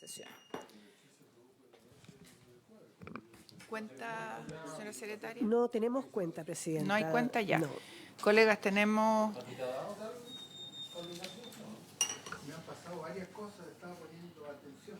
sesión. ¿Cuenta, señora secretaria? No tenemos cuenta, presidenta. No hay cuenta ya. No. Colegas, tenemos... Me han pasado varias cosas, estaba poniendo atención.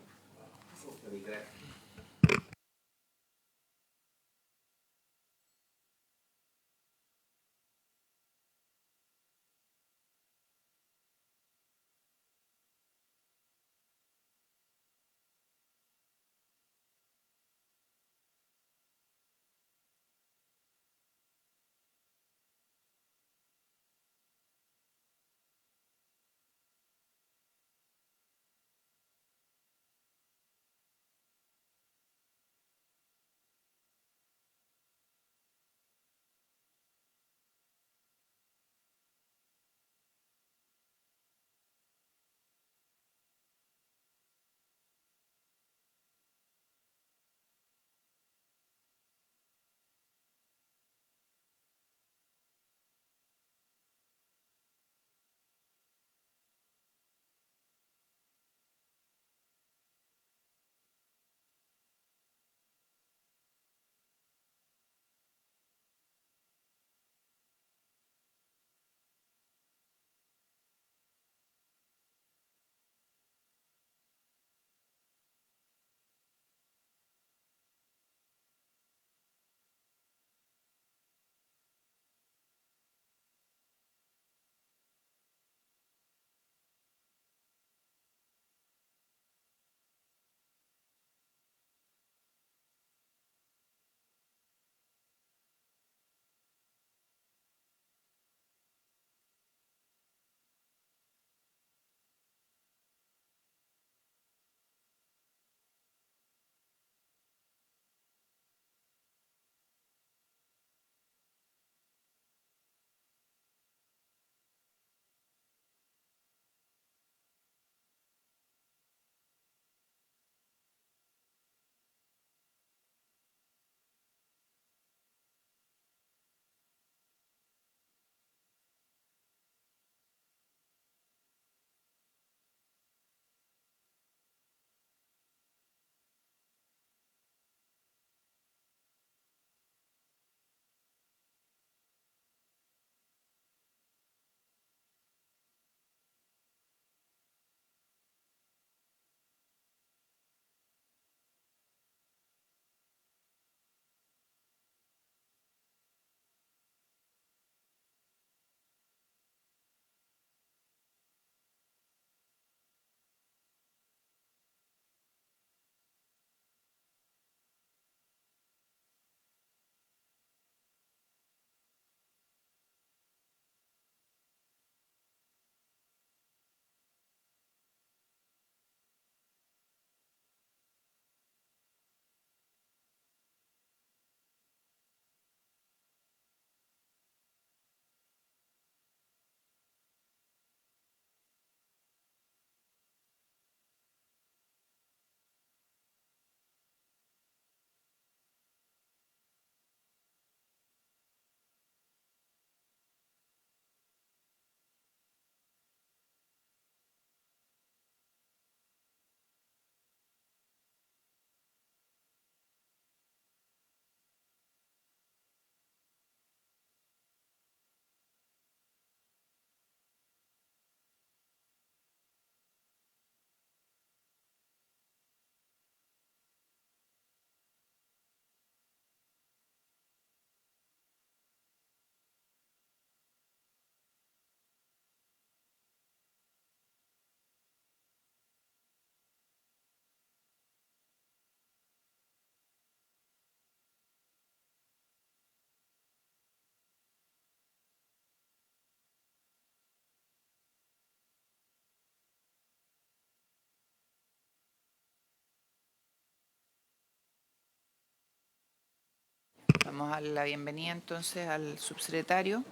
Vamos a darle la bienvenida entonces al subsecretario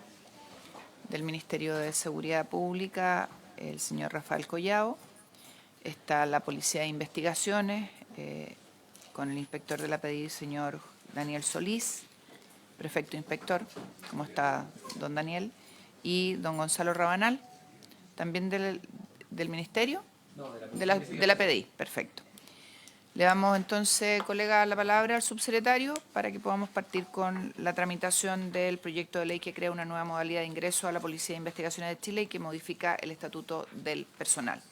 del Ministerio de Seguridad Pública, el señor Rafael Collao. Está la Policía de Investigaciones, con el inspector de la PDI, señor Daniel Solís, prefecto inspector, ¿cómo está don Daniel? Y don Gonzalo Rabanal, también del Ministerio, de la PDI, perfecto. Le damos entonces, colega, la palabra al subsecretario para que podamos partir con la tramitación del proyecto de ley que crea una nueva modalidad de ingreso a la Policía de Investigaciones de Chile y que modifica el estatuto del personal.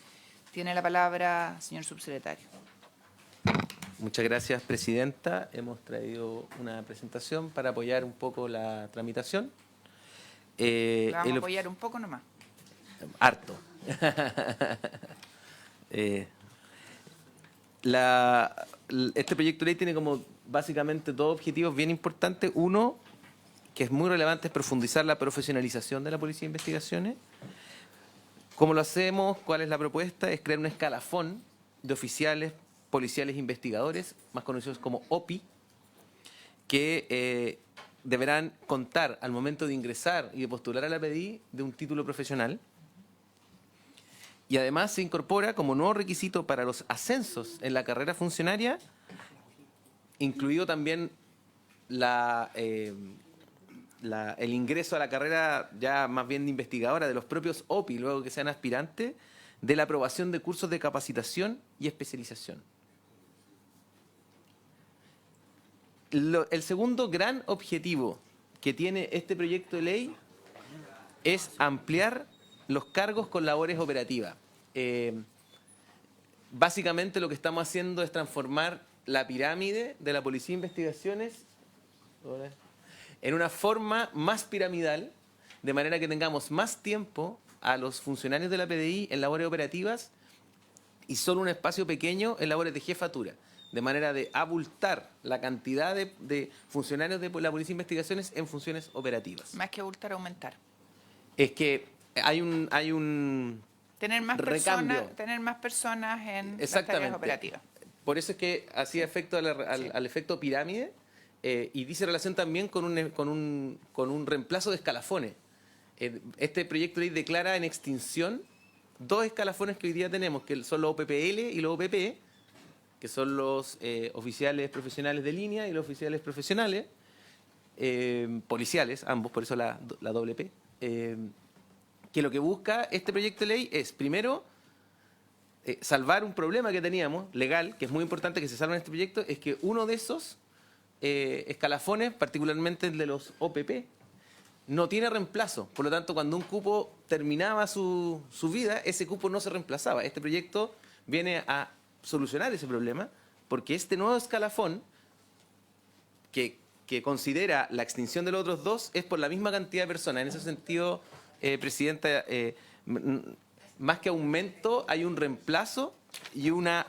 Tiene la palabra, señor subsecretario. Muchas gracias, presidenta. Hemos traído una presentación para apoyar un poco la tramitación. Le vamos a apoyar un poco nomás. Harto. Este proyecto de ley tiene como básicamente dos objetivos bien importantes. Uno, que es muy relevante, es profundizar la profesionalización de la Policía de Investigaciones. ¿Cómo lo hacemos? ¿Cuál es la propuesta? Es crear un escalafón de oficiales policiales investigadores, más conocidos como OPI, que deberán contar al momento de ingresar y de postular a la PDI de un título profesional. Y además se incorpora como nuevo requisito para los ascensos en la carrera funcionaria, incluido también el ingreso a la carrera ya más bien de investigadora de los propios OPI, luego que sean aspirantes, de la aprobación de cursos de capacitación y especialización. El segundo gran objetivo que tiene este proyecto de ley es ampliar los cargos con labores operativas. Básicamente lo que estamos haciendo es transformar la pirámide de la Policía de Investigaciones en una forma más piramidal, de manera que tengamos más tiempo a los funcionarios de la PDI en labores operativas y solo un espacio pequeño en labores de jefatura, de manera de abultar la cantidad de funcionarios de la Policía de Investigaciones en funciones operativas. Más que abultar, aumentar. Es que hay un Tener más personas en las tareas operativas. Por eso es que hacía efecto al efecto pirámide y dice relación también con un reemplazo de escalafones. Este proyecto de ley declara en extinción dos escalafones que hoy día tenemos, que son los OPPL y los OPP, que son los oficiales profesionales de línea y los oficiales profesionales, policiales, ambos, por eso la doble P. Que lo que busca este proyecto de ley es, primero, salvar un problema que teníamos, legal, que es muy importante que se salve en este proyecto, es que uno de esos escalafones, particularmente el de los OPP, no tiene reemplazo. Por lo tanto, cuando un cupo terminaba su vida, ese cupo no se reemplazaba. Este proyecto viene a solucionar ese problema, porque este nuevo escalafón, que considera la extinción de los otros dos, es por la misma cantidad de personas. En ese sentido, presidenta, más que aumento, hay un reemplazo y una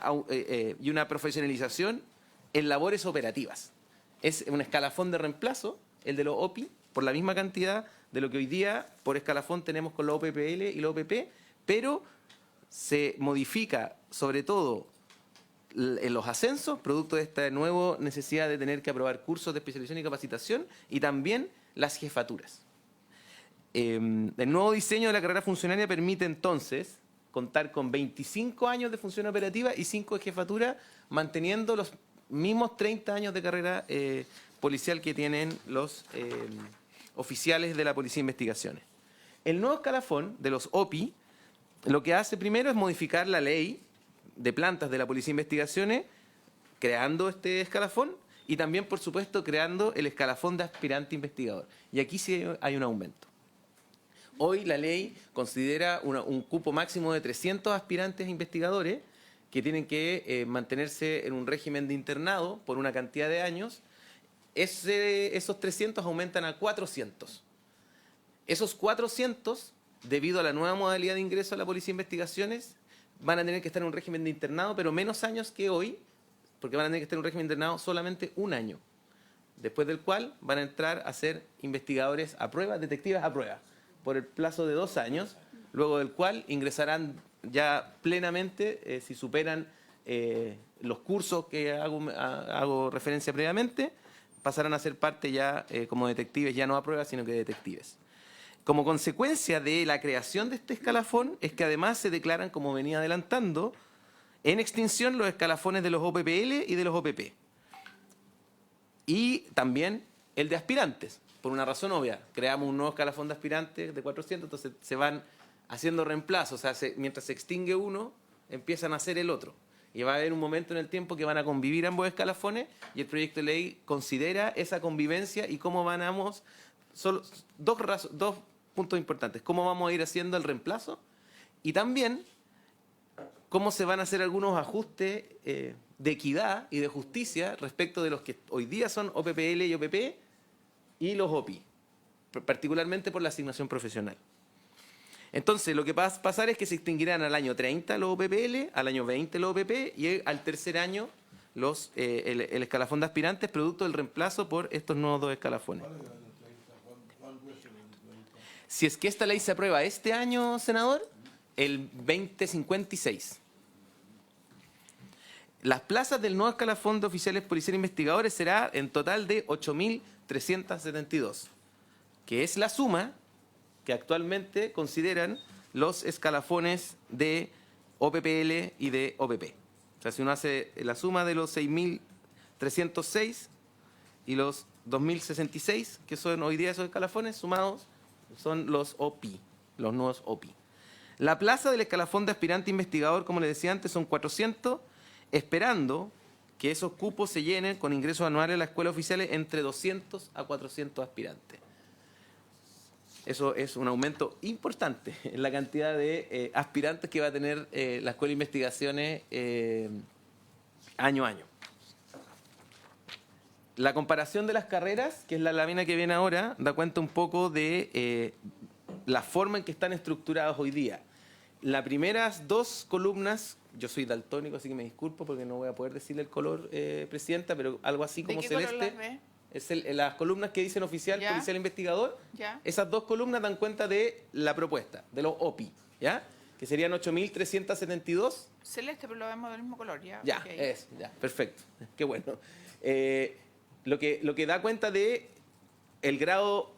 profesionalización en labores operativas. Es un escalafón de reemplazo, el de los OPI, por la misma cantidad de lo que hoy día por escalafón tenemos con los OPPL y los OPP, pero se modifica sobre todo en los ascensos, producto de esta nueva necesidad de tener que aprobar cursos de especialización y capacitación, y también las jefaturas. El nuevo diseño de la carrera funcionaria permite entonces contar con 25 años de función operativa y 5 de jefatura, manteniendo los mismos 30 años de carrera policial que tienen los oficiales de la Policía de Investigaciones. El nuevo escalafón de los OPI lo que hace primero es modificar la ley de plantas de la Policía de Investigaciones, creando este escalafón y también, por supuesto, creando el escalafón de aspirante investigador. Y aquí sí hay un aumento. Hoy la ley considera un cupo máximo de 300 aspirantes investigadores que tienen que mantenerse en un régimen de internado por una cantidad de años. Esos 300 aumentan a 400. Esos 400, debido a la nueva modalidad de ingreso a la Policía de Investigaciones, van a tener que estar en un régimen de internado, pero menos años que hoy, porque van a tener que estar en un régimen de internado solamente un año, después del cual van a entrar a ser investigadores a prueba, detectives a prueba, por el plazo de 2 años, luego del cual ingresarán ya plenamente, si superan los cursos que hago referencia previamente, pasarán a ser parte ya como detectives, ya no a prueba, sino que detectives. Como consecuencia de la creación de este escalafón es que además se declaran, como venía adelantando, en extinción los escalafones de los OPPL y de los OPP. Y también el de aspirantes, por una razón obvia. Creamos un nuevo escalafón de aspirantes de 400, entonces se van haciendo reemplazos. O sea, mientras se extingue uno, empiezan a hacer el otro. Y va a haber un momento en el tiempo que van a convivir ambos escalafones y el proyecto de ley considera esa convivencia y cómo vamos, solo dos puntos importantes, cómo vamos a ir haciendo el reemplazo y también cómo se van a hacer algunos ajustes de equidad y de justicia respecto de los que hoy día son OPPL y OPP y los OPI, particularmente por la asignación profesional. Entonces, lo que va a pasar es que se extinguirán al año 30 los OPPL, al año 20 los OPP y al tercer año el escalafón de aspirantes producto del reemplazo por estos nuevos dos escalafones. Si es que esta ley se aprueba este año, senador, el 2056. Las plazas del nuevo escalafón de oficiales policiales investigadores será en total de 8.372, que es la suma que actualmente consideran los escalafones de OPPL y de OPP. O sea, si uno hace la suma de los 6.306 y los 2.066, que son hoy día esos escalafones, sumados, son los OPI, los nuevos OPI. La plaza del escalafón de aspirante investigador, como les decía antes, son 400, esperando que esos cupos se llenen con ingresos anuales a la escuela oficiales entre 200 a 400 aspirantes. Eso es un aumento importante en la cantidad de aspirantes que va a tener la Escuela de Investigaciones año a año. La comparación de las carreras, que es la lámina que viene ahora, da cuenta un poco de la forma en que están estructurados hoy día. Las primeras dos columnas, yo soy daltónico, así que me disculpo porque no voy a poder decirle el color, Presidenta, pero algo así como celeste. ¿De qué color las ve? Es las columnas que dicen oficial, ¿Ya? policial, investigador. ¿Ya? Esas dos columnas dan cuenta de la propuesta, de los OPI, ¿ya? Que serían 8.372. Celeste, pero lo vemos del mismo color, ¿ya? Ya, Okay. ya, perfecto. Qué bueno. Lo que da cuenta de el grado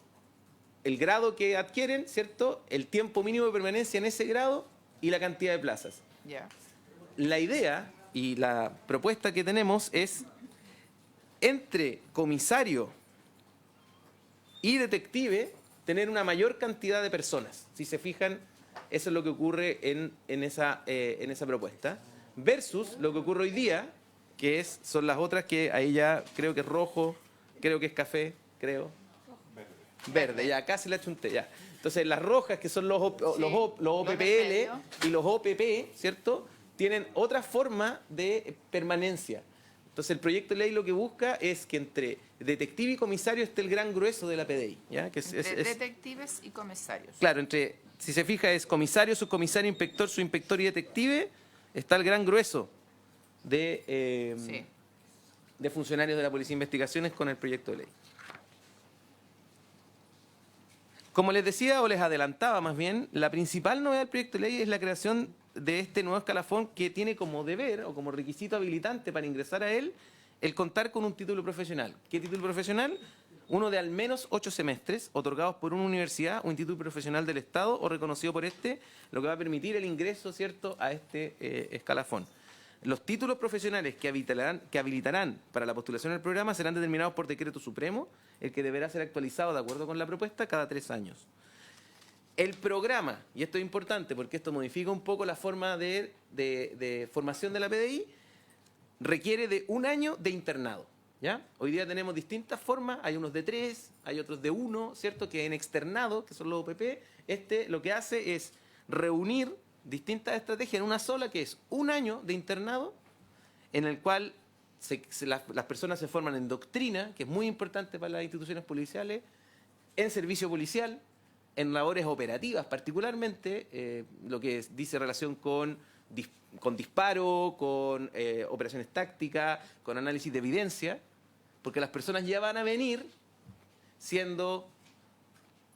que adquieren, ¿cierto? El tiempo mínimo de permanencia en ese grado y la cantidad de plazas. Ya. La idea y la propuesta que tenemos es entre comisario y detective tener una mayor cantidad de personas. Si se fijan, eso es lo que ocurre en esa propuesta. Versus lo que ocurre hoy día, que son las otras que ahí ya creo que es rojo, creo que es café, creo. Verde, ya, casi la chunté, ya. Entonces, las rojas, que son los OPPL y los OPP, ¿cierto? Tienen otra forma de permanencia. Entonces, el proyecto de ley lo que busca es que entre detective y comisario esté el gran grueso de la PDI. ¿Ya? Que detectives y comisarios. Claro, si se fija, es comisario, subcomisario, inspector, subinspector y detective, está el gran grueso de funcionarios de la Policía de Investigaciones con el proyecto de ley. Como les decía, o les adelantaba más bien, la principal novedad del proyecto de ley es la creación de este nuevo escalafón que tiene como deber o como requisito habilitante para ingresar a él el contar con un título profesional. ¿Qué título profesional? Uno de al menos 8 semestres otorgados por una universidad o instituto profesional del Estado o reconocido por este, lo que va a permitir el ingreso, ¿cierto?, a este escalafón. Los títulos profesionales que habilitarán para la postulación al programa serán determinados por decreto supremo, el que deberá ser actualizado de acuerdo con la propuesta cada 3 años. El programa, y esto es importante porque esto modifica un poco la forma de formación de la PDI, requiere de 1 año de internado. ¿Ya? Hoy día tenemos distintas formas, hay unos de 3, hay otros de 1, ¿cierto? Que en externado, que son los OPP, lo que hace es reunir distintas estrategias en una sola, que es 1 año de internado, en el cual las personas se forman en doctrina, que es muy importante para las instituciones policiales, en servicio policial, en labores operativas particularmente, lo que dice relación con disparo, con operaciones tácticas, con análisis de evidencia, porque las personas ya van a venir siendo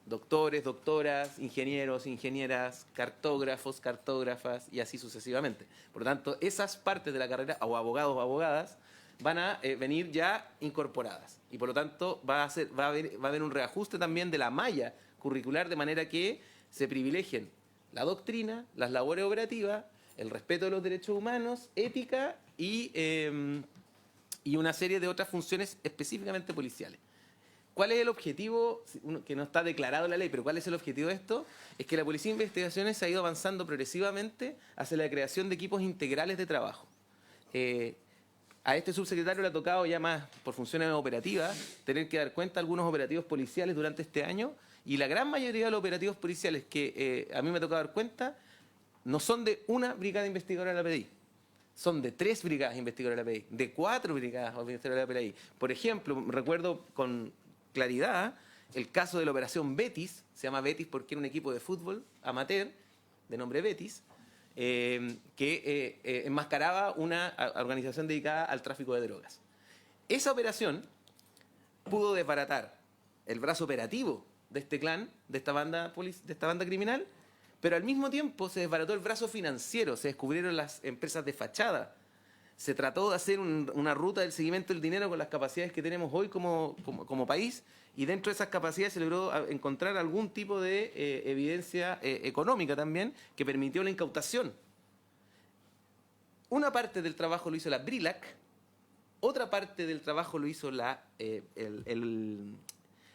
doctores, doctoras, ingenieros, ingenieras, cartógrafos, cartógrafas y así sucesivamente. Por lo tanto, esas partes de la carrera, o abogados o abogadas, van a venir ya incorporadas. Y por lo tanto va a haber un reajuste también de la malla curricular de manera que se privilegien la doctrina, las labores operativas, el respeto de los derechos humanos, ética y una serie de otras funciones específicamente policiales. ¿Cuál es el objetivo? Que no está declarado en la ley, pero ¿cuál es el objetivo de esto? Es que la Policía de Investigaciones ha ido avanzando progresivamente hacia la creación de equipos integrales de trabajo. a este subsecretario le ha tocado ya más por funciones operativas tener que dar cuenta de algunos operativos policiales durante este año, y la gran mayoría de los operativos policiales que a mí me ha tocado dar cuenta no son de una brigada investigadora de la PDI. Son de 3 brigadas investigadoras de la PDI, de 4 brigadas investigadoras de la PDI. Por ejemplo, recuerdo con claridad el caso de la operación Betis, se llama Betis porque era un equipo de fútbol amateur, de nombre Betis, que enmascaraba una organización dedicada al tráfico de drogas. Esa operación pudo desbaratar el brazo operativo de este clan, de esta banda criminal, pero al mismo tiempo se desbarató el brazo financiero, se descubrieron las empresas de fachada, se trató de hacer una ruta del seguimiento del dinero con las capacidades que tenemos hoy como país, y dentro de esas capacidades se logró encontrar algún tipo de evidencia económica también que permitió la incautación. Una parte del trabajo lo hizo la BRILAC, otra parte del trabajo lo hizo la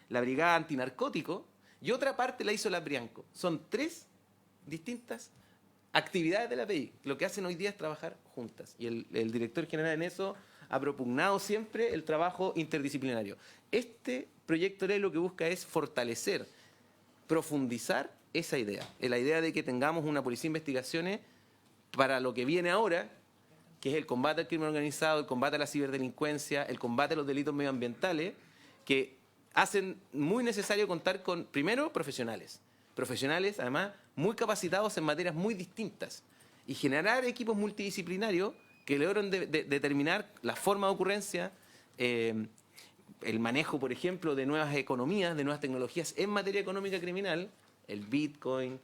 Brigada Antinarcótico y otra parte la hizo la Brianco. Son 3 distintas actividades de la PDI. Lo que hacen hoy día es trabajar juntas. Y el director general en eso ha propugnado siempre el trabajo interdisciplinario. Este proyecto de ley lo que busca es fortalecer, profundizar esa idea. La idea de que tengamos una policía de investigaciones para lo que viene ahora, que es el combate al crimen organizado, el combate a la ciberdelincuencia, el combate a los delitos medioambientales, que hacen muy necesario contar con, primero, profesionales, además, muy capacitados en materias muy distintas, y generar equipos multidisciplinarios que logren determinar la forma de ocurrencia, el manejo, por ejemplo, de nuevas economías, de nuevas tecnologías en materia económica criminal, el Bitcoin,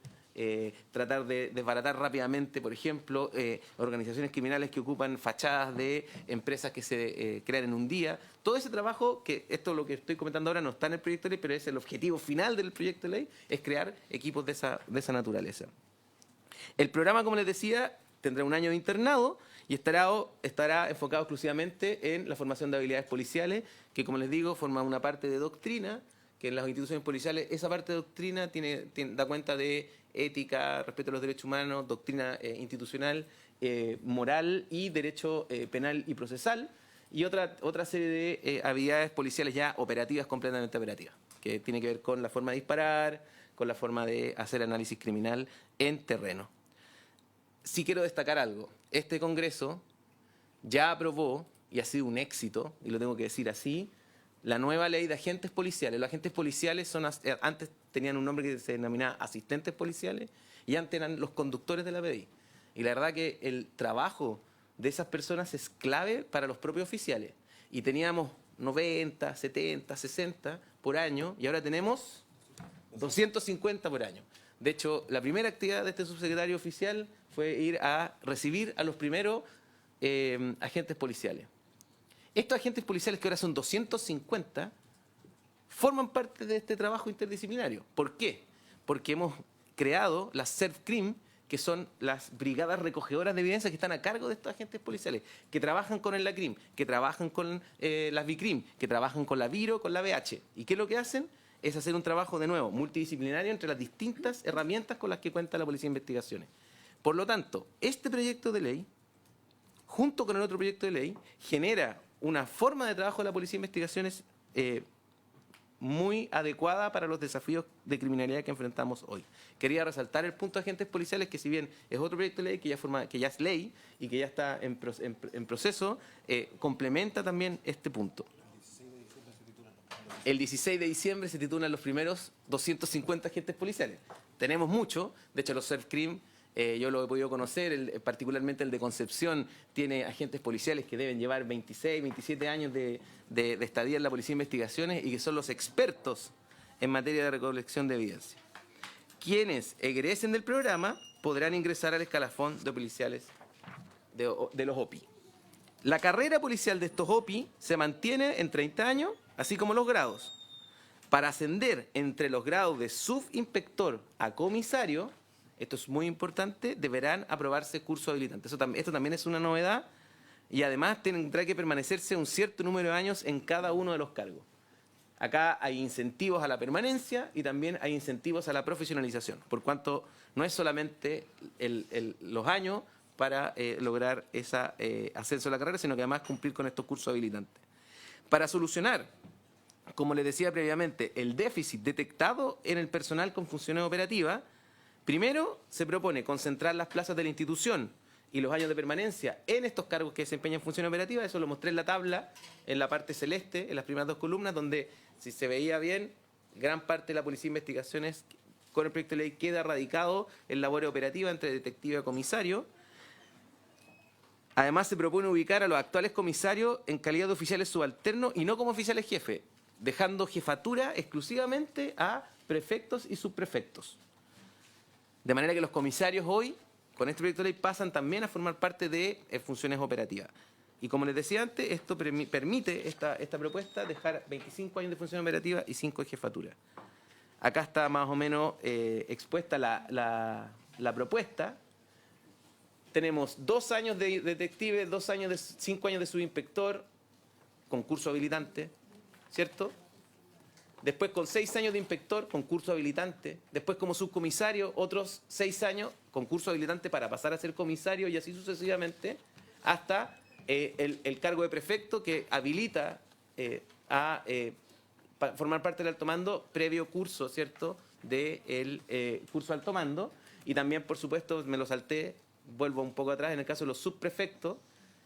tratar de desbaratar rápidamente, por ejemplo, organizaciones criminales que ocupan fachadas de empresas que se crean en un día. Todo ese trabajo, que esto lo que estoy comentando ahora no está en el proyecto de ley, pero es el objetivo final del proyecto de ley, es crear equipos de esa naturaleza. El programa, como les decía, tendrá un año de internado y estará enfocado exclusivamente en la formación de habilidades policiales, que, como les digo, forma una parte de doctrina, que en las instituciones policiales esa parte de doctrina da cuenta de ética, respeto a los derechos humanos, doctrina institucional, moral y derecho penal y procesal, y otra serie de habilidades policiales ya operativas, completamente operativas, que tiene que ver con la forma de disparar, con la forma de hacer análisis criminal en terreno. Sí quiero destacar algo. Este Congreso ya aprobó, y ha sido un éxito, y lo tengo que decir así, la nueva ley de agentes policiales. Los agentes policiales antes tenían un nombre que se denominaba asistentes policiales, y antes eran los conductores de la PDI. Y la verdad que el trabajo de esas personas es clave para los propios oficiales. Y teníamos 90, 70, 60 por año, y ahora tenemos 250 por año. De hecho, la primera actividad de este subsecretario oficial fue ir a recibir a los primeros agentes policiales. Estos agentes policiales, que ahora son 250, forman parte de este trabajo interdisciplinario. ¿Por qué? Porque hemos creado las SERVCRIM, que son las brigadas recogedoras de evidencia que están a cargo de estos agentes policiales, que trabajan con el LACRIM, que trabajan con las BICRIM, que trabajan con la VIRO, con la BH. ¿Y qué es lo que hacen? Es hacer un trabajo, de nuevo, multidisciplinario entre las distintas herramientas con las que cuenta la Policía de Investigaciones. Por lo tanto, este proyecto de ley, junto con el otro proyecto de ley, genera una forma de trabajo de la Policía de Investigaciones muy adecuada para los desafíos de criminalidad que enfrentamos hoy. Quería resaltar el punto de agentes policiales, que si bien es otro proyecto de ley que ya es ley y que ya está en proceso, complementa también este punto. El 16 de diciembre se titulan los primeros 250 agentes policiales. Tenemos mucho, de hecho los SERVCRIM, yo lo he podido conocer, particularmente el de Concepción, tiene agentes policiales que deben llevar 26, 27 años de estadía en la Policía de Investigaciones y que son los expertos en materia de recolección de evidencia. Quienes egresen del programa podrán ingresar al escalafón de policiales de los OPI. La carrera policial de estos OPI se mantiene en 30 años, así como los grados. Para ascender entre los grados de subinspector a comisario, esto es muy importante, deberán aprobarse cursos habilitantes. Esto también es una novedad, y además tendrá que permanecerse un cierto número de años en cada uno de los cargos. Acá hay incentivos a la permanencia y también hay incentivos a la profesionalización, por cuanto no es solamente los años, para lograr ese ascenso a la carrera, sino que además cumplir con estos cursos habilitantes. Para solucionar, como les decía previamente, el déficit detectado en el personal con funciones operativas, primero se propone concentrar las plazas de la institución y los años de permanencia en estos cargos que desempeñan funciones operativas. Eso lo mostré en la tabla, en la parte celeste, en las primeras 2 columnas, donde, si se veía bien, gran parte de la Policía de Investigaciones con el proyecto de ley queda radicado en labores operativas entre detective y comisario. Además, se propone ubicar a los actuales comisarios en calidad de oficiales subalternos y no como oficiales jefe, dejando jefatura exclusivamente a prefectos y subprefectos. De manera que los comisarios hoy, con este proyecto de ley, pasan también a formar parte de funciones operativas. Y como les decía antes, esto permite, esta propuesta, dejar 25 años de función operativa y 5 de jefatura. Acá está más o menos expuesta la propuesta. Tenemos 2 años de detective, 5 años de subinspector, concurso habilitante, ¿cierto? Después con 6 años de inspector, concurso habilitante. Después como subcomisario, otros 6 años, concurso habilitante para pasar a ser comisario y así sucesivamente, hasta el cargo de prefecto que habilita a formar parte del alto mando previo curso, ¿cierto?, del curso alto mando. Y también, por supuesto, me lo salté, vuelvo un poco atrás, en el caso de los subprefectos,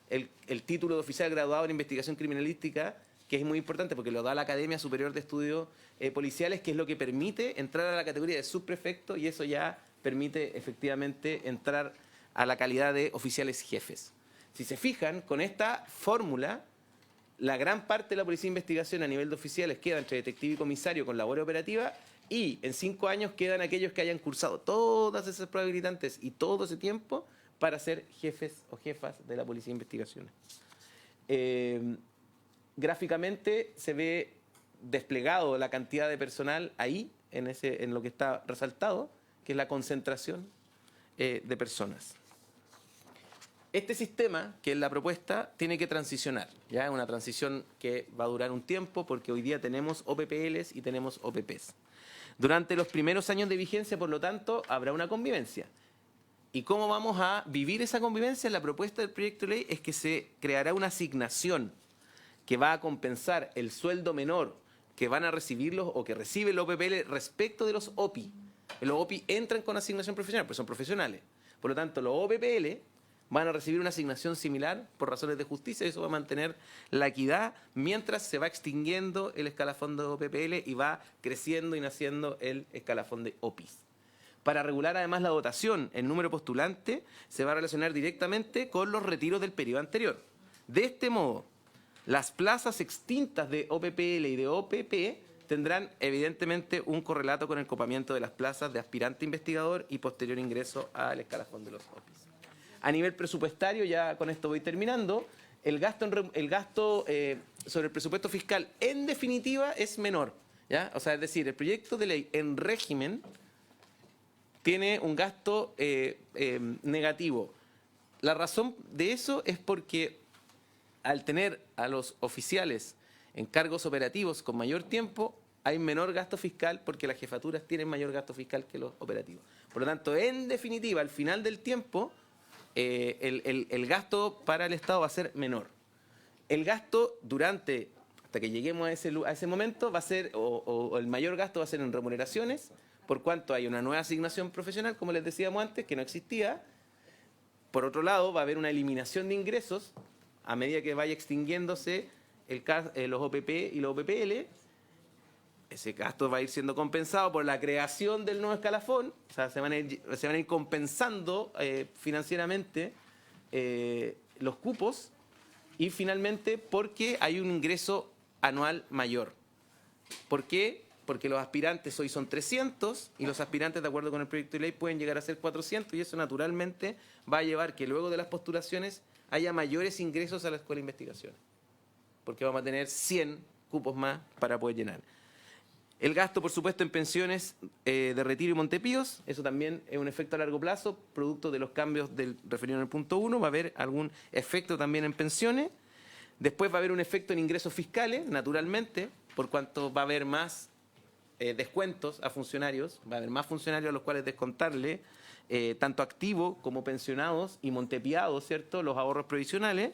el título de oficial graduado en investigación criminalística, que es muy importante porque lo da la Academia Superior de Estudios Policiales, que es lo que permite entrar a la categoría de subprefecto, y eso ya permite efectivamente entrar a la calidad de oficiales jefes. Si se fijan, con esta fórmula, la gran parte de la Policía de Investigación a nivel de oficiales queda entre detective y comisario con labor operativa, y en 5 años quedan aquellos que hayan cursado todas esas pruebas habilitantes y todo ese tiempo para ser jefes o jefas de la Policía de Investigaciones. Gráficamente se ve desplegado la cantidad de personal ahí, en lo que está resaltado, que es la concentración de personas. Este sistema, que es la propuesta, tiene que transicionar. Ya es una transición que va a durar un tiempo porque hoy día tenemos OPPLs y tenemos OPPs. Durante los primeros años de vigencia, por lo tanto, habrá una convivencia. ¿Y cómo vamos a vivir esa convivencia? La propuesta del proyecto de ley es que se creará una asignación que va a compensar el sueldo menor que van a recibirlos o que recibe el OPPL respecto de los OPI. Los OPI entran con asignación profesional, pero son profesionales. Por lo tanto, los OPPL van a recibir una asignación similar por razones de justicia, y eso va a mantener la equidad mientras se va extinguiendo el escalafón de OPPL y va creciendo y naciendo el escalafón de OPIs. Para regular además la dotación, el número postulante se va a relacionar directamente con los retiros del periodo anterior. De este modo, las plazas extintas de OPPL y de OPP tendrán evidentemente un correlato con el copamiento de las plazas de aspirante investigador y posterior ingreso al escalafón de los OPIs. A nivel presupuestario, ya con esto voy terminando, el gasto sobre el presupuesto fiscal en definitiva es menor, ¿ya? O sea, es decir, el proyecto de ley en régimen tiene un gasto negativo. La razón de eso es porque al tener a los oficiales en cargos operativos con mayor tiempo, hay menor gasto fiscal porque las jefaturas tienen mayor gasto fiscal que los operativos. Por lo tanto, en definitiva, al final del tiempo, el gasto para el Estado va a ser menor. El gasto hasta que lleguemos a ese momento, va a ser, o el mayor gasto va a ser en remuneraciones, por cuanto hay una nueva asignación profesional, como les decíamos antes, que no existía. Por otro lado, va a haber una eliminación de ingresos a medida que vaya extinguiéndose los OPP y los OPPL. Ese gasto va a ir siendo compensado por la creación del nuevo escalafón, o sea, se van a ir compensando financieramente los cupos, y finalmente porque hay un ingreso anual mayor. ¿Por qué? Porque los aspirantes hoy son 300 y los aspirantes, de acuerdo con el proyecto de ley, pueden llegar a ser 400, y eso naturalmente va a llevar que luego de las postulaciones haya mayores ingresos a la Escuela de Investigaciones, porque vamos a tener 100 cupos más para poder llenar. El gasto, por supuesto, en pensiones de retiro y Montepíos, eso también es un efecto a largo plazo, producto de los cambios del referido en el punto 1, va a haber algún efecto también en pensiones. Después va a haber un efecto en ingresos fiscales, naturalmente, por cuanto va a haber más descuentos a funcionarios, va a haber más funcionarios a los cuales descontarle, tanto activos como pensionados y montepiados, ¿cierto?, los ahorros previsionales.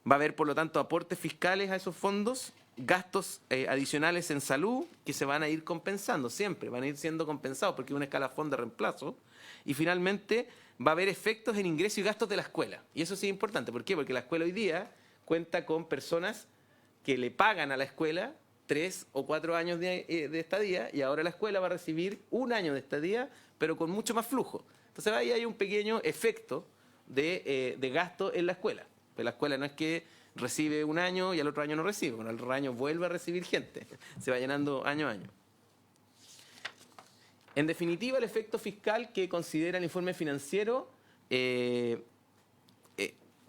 Va a haber, por lo tanto, aportes fiscales a esos fondos, gastos adicionales en salud que se van a ir compensando, siempre van a ir siendo compensados porque es un escalafón de reemplazo. Y finalmente va a haber efectos en ingresos y gastos de la escuela. Y eso sí es importante. ¿Por qué? Porque la escuela hoy día cuenta con personas que le pagan a la escuela 3 o 4 años de estadía, y ahora la escuela va a recibir 1 año de estadía, pero con mucho más flujo. Entonces ahí hay un pequeño efecto de gasto en la escuela. Pues la escuela no es que recibe 1 año y al otro año no recibe, bueno, al otro año vuelve a recibir gente, se va llenando año a año. En definitiva, el efecto fiscal que considera el informe financiero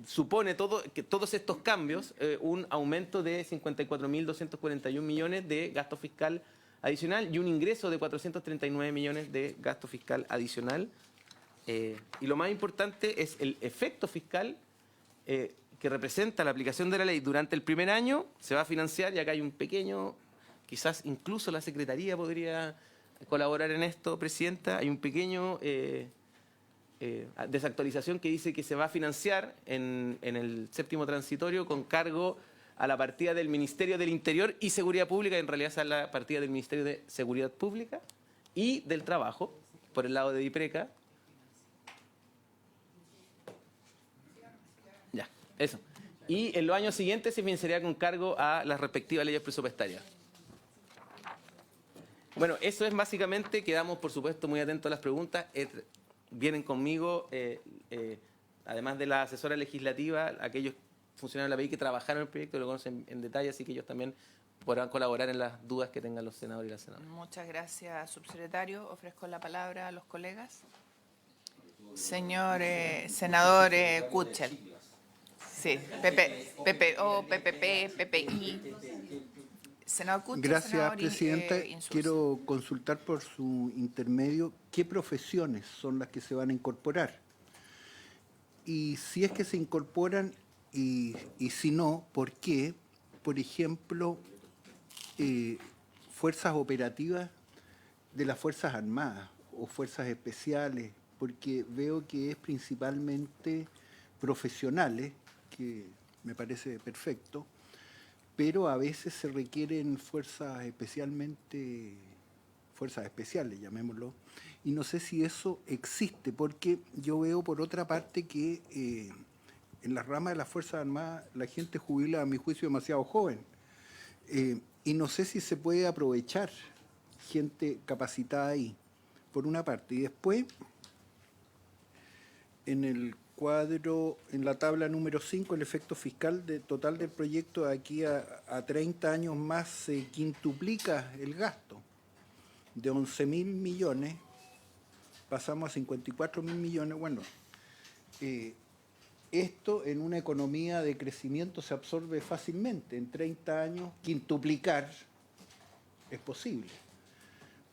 supone que todos estos cambios, un aumento de 54.241 millones de gasto fiscal adicional y un ingreso de 439 millones de gasto fiscal adicional. Y lo más importante es el efecto fiscal que representa la aplicación de la ley durante el primer año. Se va a financiar, y acá hay un pequeño, quizás incluso la Secretaría podría colaborar en esto, Presidenta. Hay un pequeño desactualización que dice que se va a financiar en el séptimo transitorio con cargo a la partida del Ministerio del Interior y Seguridad Pública, y en realidad es la partida del Ministerio de Seguridad Pública y del Trabajo, por el lado de DIPRECA. Ya, eso. Y en los años siguientes se financiaría con cargo a las respectivas leyes presupuestarias. Bueno, eso es básicamente. Quedamos, por supuesto, muy atentos a las preguntas. Vienen conmigo, además de la asesora legislativa, aquellos funcionarios de la PI que trabajaron en el proyecto, lo conocen en detalle, así que ellos también podrán colaborar en las dudas que tengan los senadores y las senadoras. Muchas gracias, subsecretario. Ofrezco la palabra a los colegas. Señor senador Kuchel. Sí, PPP, PPI. Senador Kuchel. Gracias, senador Presidenta. Insulza. Quiero consultar por su intermedio qué profesiones son las que se van a incorporar. Y si es que se incorporan, y si no, ¿por qué? Por ejemplo, fuerzas operativas de las Fuerzas Armadas o fuerzas especiales, porque veo que es principalmente profesionales, que me parece perfecto, pero a veces se requieren fuerzas especiales, llamémoslo, y no sé si eso existe, porque yo veo por otra parte que en la rama de las Fuerzas Armadas la gente jubila, a mi juicio, demasiado joven, y no sé si se puede aprovechar gente capacitada ahí, por una parte. Y después, en el cuadro, en la tabla número 5, el efecto fiscal total del proyecto, de aquí a 30 años más se quintuplica el gasto. De 11.000 millones pasamos a 54.000 millones. Bueno, esto en una economía de crecimiento se absorbe fácilmente. En 30 años quintuplicar es posible,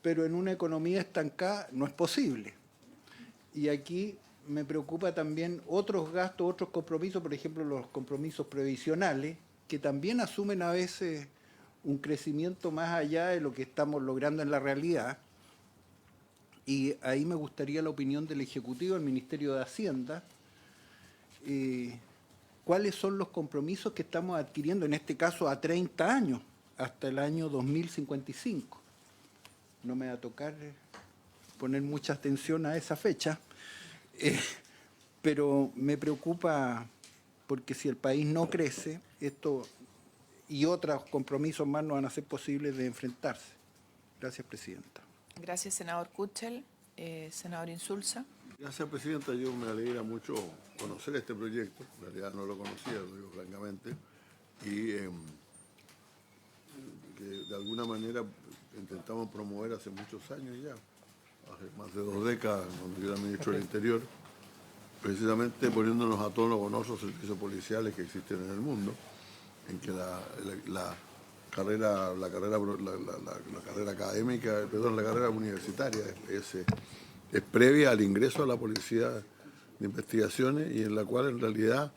pero en una economía estancada no es posible. Y aquí me preocupa también otros gastos, otros compromisos, por ejemplo, los compromisos previsionales, que también asumen a veces un crecimiento más allá de lo que estamos logrando en la realidad. Y ahí me gustaría la opinión del Ejecutivo, del Ministerio de Hacienda, cuáles son los compromisos que estamos adquiriendo, en este caso a 30 años, hasta el año 2055. No me va a tocar poner mucha atención a esa fecha, pero me preocupa porque si el país no crece, esto y otros compromisos más no van a ser posibles de enfrentarse. Gracias, Presidenta. Gracias, senador Kuchel. Senador Insulza. Gracias, Presidenta. Yo me alegra mucho conocer este proyecto. En realidad no lo conocía, lo digo francamente. Y que de alguna manera intentamos promover hace muchos años ya, hace más de 2 décadas, cuando yo era ministro del Interior, precisamente poniéndonos a tono con otros servicios policiales que existen en el mundo, en que la carrera académica, perdón, la carrera universitaria es previa al ingreso a la policía de investigaciones, y en la cual en realidad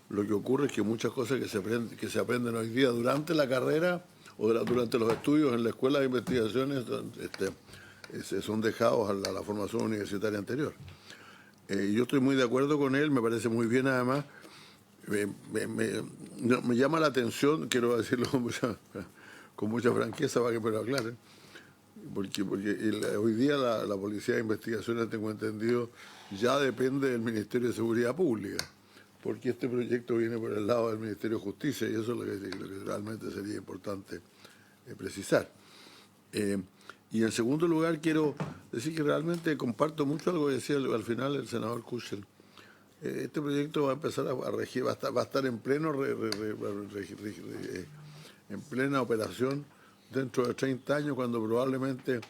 lo que ocurre es que muchas cosas que se aprenden hoy día durante la carrera durante los estudios en la escuela de investigaciones son dejados a la formación universitaria anterior. Yo estoy muy de acuerdo con él, me parece muy bien además. Me llama la atención, quiero decirlo con mucha franqueza para que me lo aclaren, porque hoy día la Policía de Investigaciones, tengo entendido, ya depende del Ministerio de Seguridad Pública, porque este proyecto viene por el lado del Ministerio de Justicia y eso es lo que realmente sería importante precisar. Y en segundo lugar quiero decir que realmente comparto mucho algo que decía al final el senador Kuchel. Este proyecto va a empezar a regir, va a estar en pleno en plena operación dentro de 30 años, cuando probablemente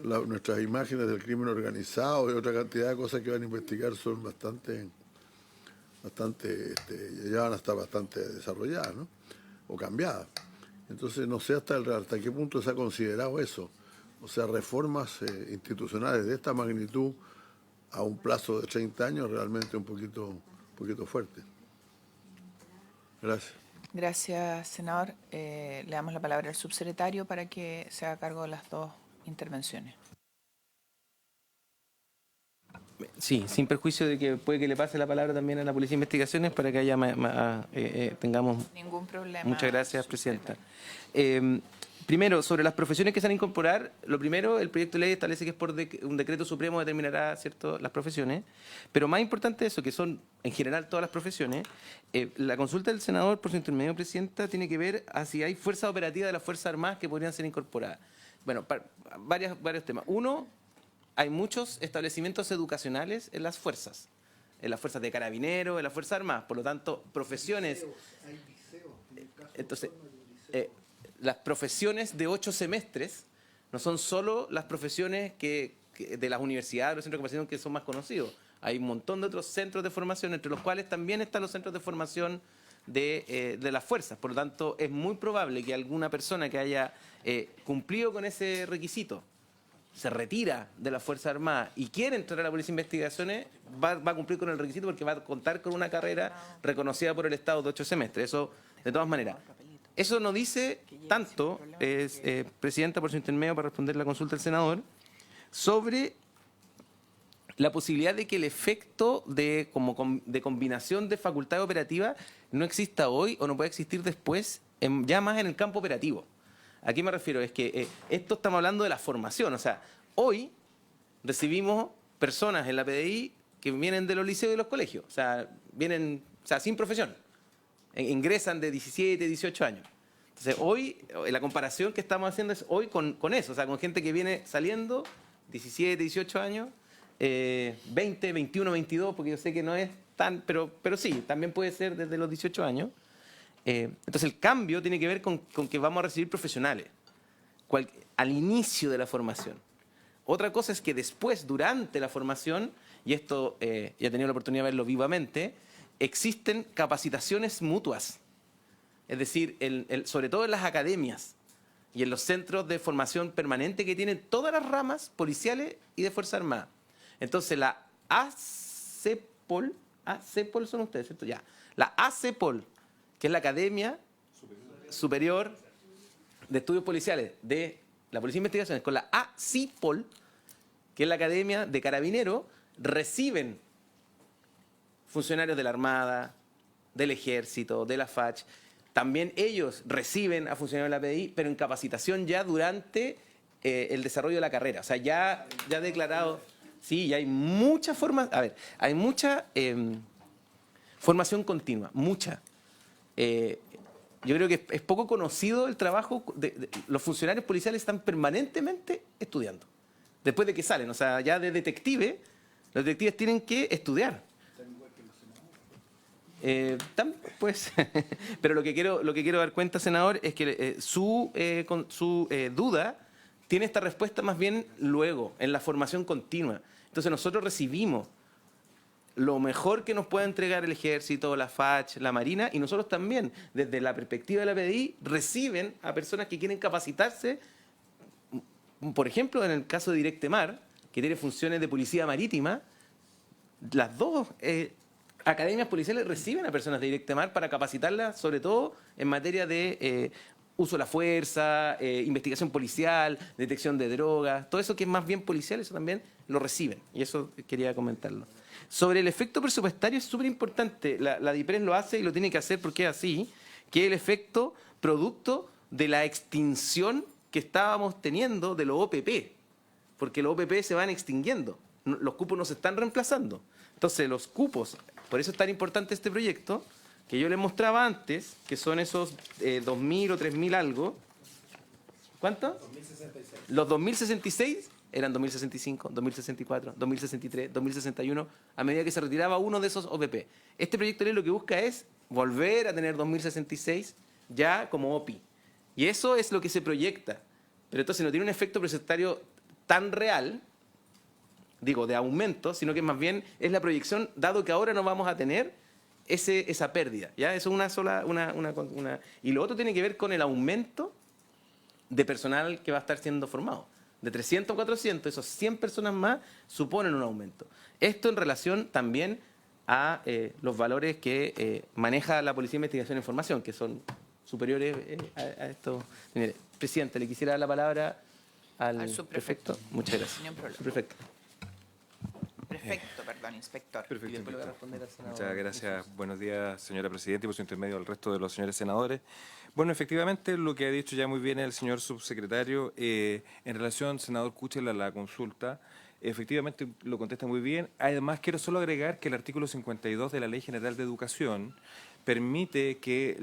nuestras imágenes del crimen organizado y otra cantidad de cosas que van a investigar son ya van a estar bastante desarrolladas, ¿no? O cambiadas. Entonces no sé hasta qué punto se ha considerado eso. O sea, reformas institucionales de esta magnitud a un plazo de 30 años realmente un poquito fuerte. Gracias. Gracias, senador. Le damos la palabra al subsecretario para que se haga cargo de las dos intervenciones. Sí, sin perjuicio de que puede que le pase la palabra también a la Policía de Investigaciones para que haya tengamos... Ningún problema. Muchas gracias, Presidenta. Primero, sobre las profesiones que se van a incorporar, lo primero, el proyecto de ley establece que es por un decreto supremo determinará, ¿cierto?, las profesiones, pero más importante de eso, que son en general todas las profesiones, la consulta del senador, por su intermedio, Presidenta, tiene que ver a si hay fuerzas operativas de las Fuerzas Armadas que podrían ser incorporadas. Bueno, varios temas. Uno, hay muchos establecimientos educacionales en las fuerzas de carabineros, en las Fuerzas Armadas, por lo tanto, profesiones... Entonces, las profesiones de 8 semestres no son solo las profesiones de las universidades, los centros de capacitación que son más conocidos. Hay un montón de otros centros de formación, entre los cuales también están los centros de formación de las fuerzas. Por lo tanto, es muy probable que alguna persona que haya cumplido con ese requisito se retira de la Fuerza Armada y quiere entrar a la Policía de Investigaciones, va a cumplir con el requisito porque va a contar con una carrera reconocida por el Estado de 8 semestres. Eso, de todas maneras. Eso no dice tanto, Presidenta, por su intermedio, para responder la consulta del senador, sobre la posibilidad de que el efecto de combinación de facultades operativas no exista hoy o no pueda existir después, ya más en el campo operativo. ¿A qué me refiero? Es que esto estamos hablando de la formación. O sea, hoy recibimos personas en la PDI que vienen de los liceos y de los colegios. O sea, vienen sin profesión. Ingresan de 17, 18 años. Entonces, hoy, la comparación que estamos haciendo es hoy con eso, o sea, con gente que viene saliendo, 17, 18 años, 20, 21, 22, porque yo sé que no es tan, pero sí, también puede ser desde los 18 años. Entonces, el cambio tiene que ver con que vamos a recibir profesionales al inicio de la formación. Otra cosa es que después, durante la formación, y esto ya he tenido la oportunidad de verlo vivamente, existen capacitaciones mutuas, es decir, sobre todo en las academias y en los centros de formación permanente que tienen todas las ramas policiales y de Fuerza Armada. Entonces, la ACEPOL son ustedes, ¿cierto? Ya. La ACEPOL, que es la Academia Superior de Estudios Policiales de la Policía de Investigaciones, con la ACIPOL, que es la Academia de Carabineros, reciben funcionarios de la Armada, del Ejército, de la FACH. También ellos reciben a funcionarios de la PDI, pero en capacitación ya durante el desarrollo de la carrera. O sea, ya declarado... Sí, ya hay mucha formación... A ver, hay mucha formación continua, mucha. Yo creo que es poco conocido el trabajo... los funcionarios policiales están permanentemente estudiando. Después de que salen, o sea, ya de detective, los detectives tienen que estudiar. Pues, pero lo que quiero dar cuenta, senador, es que su duda tiene esta respuesta más bien luego, en la formación continua. Entonces nosotros recibimos lo mejor que nos pueda entregar el Ejército, la FACH, la Marina, y nosotros también, desde la perspectiva de la PDI, reciben a personas que quieren capacitarse, por ejemplo, en el caso de Directemar, que tiene funciones de policía marítima, las dos... academias policiales reciben a personas de Directemar para capacitarlas, sobre todo en materia de uso de la fuerza, investigación policial, detección de drogas, todo eso que es más bien policial, eso también lo reciben. Y eso quería comentarlo. Sobre el efecto presupuestario es súper importante. La DIPRES lo hace y lo tiene que hacer porque es así, que es el efecto producto de la extinción que estábamos teniendo de los OPP, porque los OPP se van extinguiendo, los cupos no se están reemplazando. Entonces los cupos, por eso es tan importante este proyecto, que yo les mostraba antes, que son esos 2.000 o 3.000 algo. ¿Cuánto? 2066. Los 2066 eran 2065, 2064, 2063, 2061, a medida que se retiraba uno de esos OPP. Este proyecto de ley lo que busca es volver a tener 2066 ya como OPI. Y eso es lo que se proyecta. Pero entonces no tiene un efecto presupuestario tan real, digo, de aumento, sino que más bien es la proyección, dado que ahora no vamos a tener esa pérdida. ¿Ya? Eso es una sola... Y lo otro tiene que ver con el aumento de personal que va a estar siendo formado. De 300 a 400, esos 100 personas más suponen un aumento. Esto en relación también a los valores que maneja la Policía de Investigación e Información, que son superiores a estos. Mire, presidente, le quisiera dar la palabra al subprefecto. Muchas gracias. Subprefecto. Prefecto, perdón, inspector. Y después le voy a responder al senador. Muchas gracias. Buenos días, señora Presidenta, y por su intermedio al resto de los señores senadores. Bueno, efectivamente, lo que ha dicho ya muy bien el señor subsecretario, en relación, senador Kuchel, a la consulta, efectivamente lo contesta muy bien. Además, quiero solo agregar que el artículo 52 de la Ley General de Educación permite que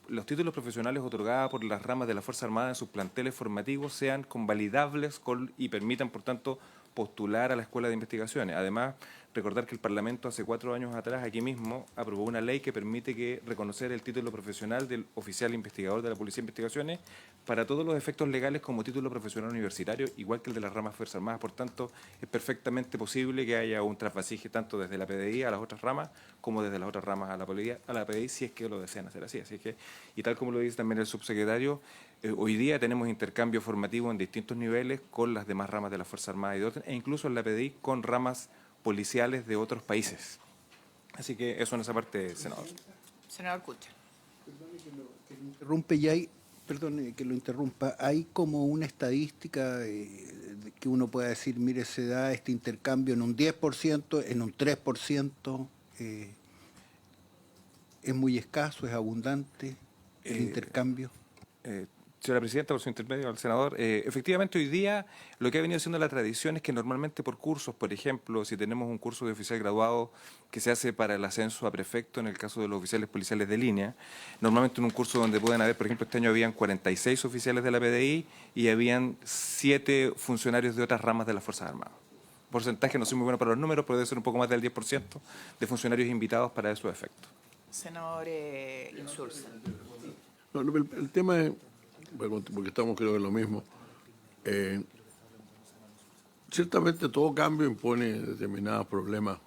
los títulos profesionales otorgados por las ramas de la Fuerza Armada en sus planteles formativos sean convalidables y permitan, por tanto, postular a la Escuela de Investigaciones. Además, recordar que el Parlamento hace 4 años atrás, aquí mismo, aprobó una ley que permite reconocer el título profesional del oficial investigador de la Policía de Investigaciones para todos los efectos legales como título profesional universitario, igual que el de las ramas Fuerzas Armadas. Por tanto, es perfectamente posible que haya un trasvasije tanto desde la PDI a las otras ramas como desde las otras ramas a la PDI, si es que lo desean hacer así. Así que, y tal como lo dice también el subsecretario, hoy día tenemos intercambio formativo en distintos niveles con las demás ramas de la Fuerza Armada y de otras, e incluso en la PDI con ramas policiales de otros países. Así que eso en esa parte, senador. Senador Kuchel. Perdone que lo interrumpa, hay como una estadística que uno pueda decir, mire, se da este intercambio en un 10%, en un 3%, es muy escaso, es abundante el intercambio. Señora Presidenta, por su intermedio al senador, efectivamente hoy día lo que ha venido siendo la tradición es que normalmente por cursos, por ejemplo, si tenemos un curso de oficial graduado que se hace para el ascenso a prefecto en el caso de los oficiales policiales de línea, normalmente en un curso donde pueden haber, por ejemplo, este año habían 46 oficiales de la PDI y habían 7 funcionarios de otras ramas de las Fuerzas Armadas. Porcentaje, no soy muy bueno para los números, pero debe ser un poco más del 10% de funcionarios invitados para esos efectos. Senador Insulza. No, el tema es, porque estamos creo que en lo mismo, ciertamente todo cambio impone determinados problemas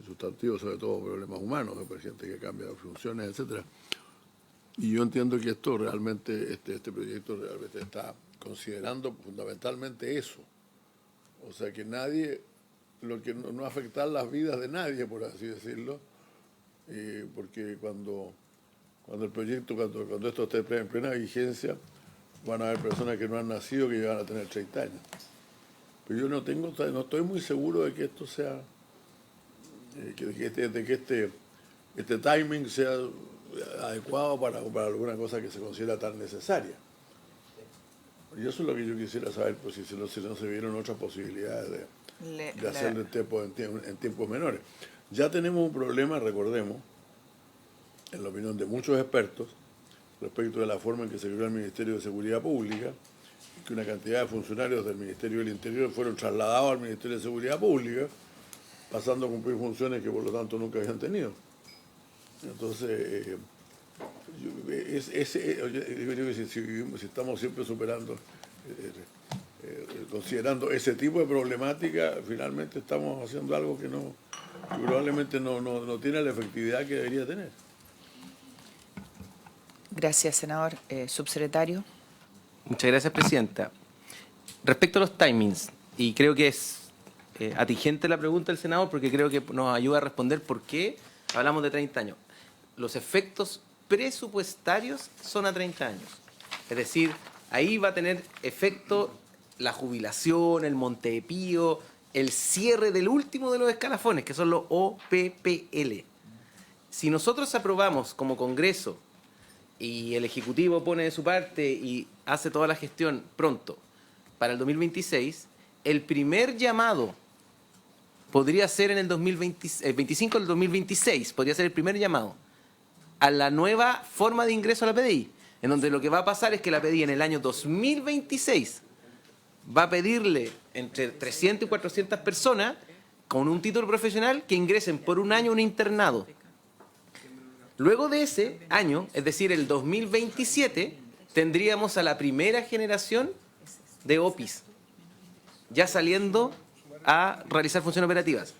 sustantivos, sobre todo problemas humanos, de gente que cambia de funciones, etcétera. Y yo entiendo que esto realmente, este proyecto realmente está considerando fundamentalmente eso. O sea, que nadie, lo que no afectar las vidas de nadie, por así decirlo, porque cuando el proyecto, cuando esto esté en plena vigencia, van a haber personas que no han nacido que van a tener 30 años. Pero yo no estoy muy seguro de que esto sea, que este timing sea adecuado para alguna cosa que se considera tan necesaria. Y eso es lo que yo quisiera saber, pues si no se vieron otras posibilidades de hacerlo en tiempos menores. Ya tenemos un problema, recordemos, en la opinión de muchos expertos, respecto de la forma en que se creó el Ministerio de Seguridad Pública, que una cantidad de funcionarios del Ministerio del Interior fueron trasladados al Ministerio de Seguridad Pública, pasando a cumplir funciones que por lo tanto nunca habían tenido. Entonces, yo creo que si estamos siempre superando, considerando ese tipo de problemática, finalmente estamos haciendo algo que probablemente no tiene la efectividad que debería tener. Gracias, senador. Subsecretario. Muchas gracias, presidenta. Respecto a los timings, y creo que es atingente la pregunta del senador porque creo que nos ayuda a responder por qué hablamos de 30 años. Los efectos presupuestarios son a 30 años. Es decir, ahí va a tener efecto la jubilación, el Montepío, el cierre del último de los escalafones, que son los OPPL. Si nosotros aprobamos como Congreso y el Ejecutivo pone de su parte y hace toda la gestión pronto para el 2026, el primer llamado podría ser en el 25 del 2026, podría ser el primer llamado a la nueva forma de ingreso a la PDI, en donde lo que va a pasar es que la PDI en el año 2026 va a pedirle entre 300 y 400 personas con un título profesional que ingresen por un año un internado. Luego de ese año, es decir, el 2027, tendríamos a la primera generación de OPIs, ya saliendo a realizar funciones operativas.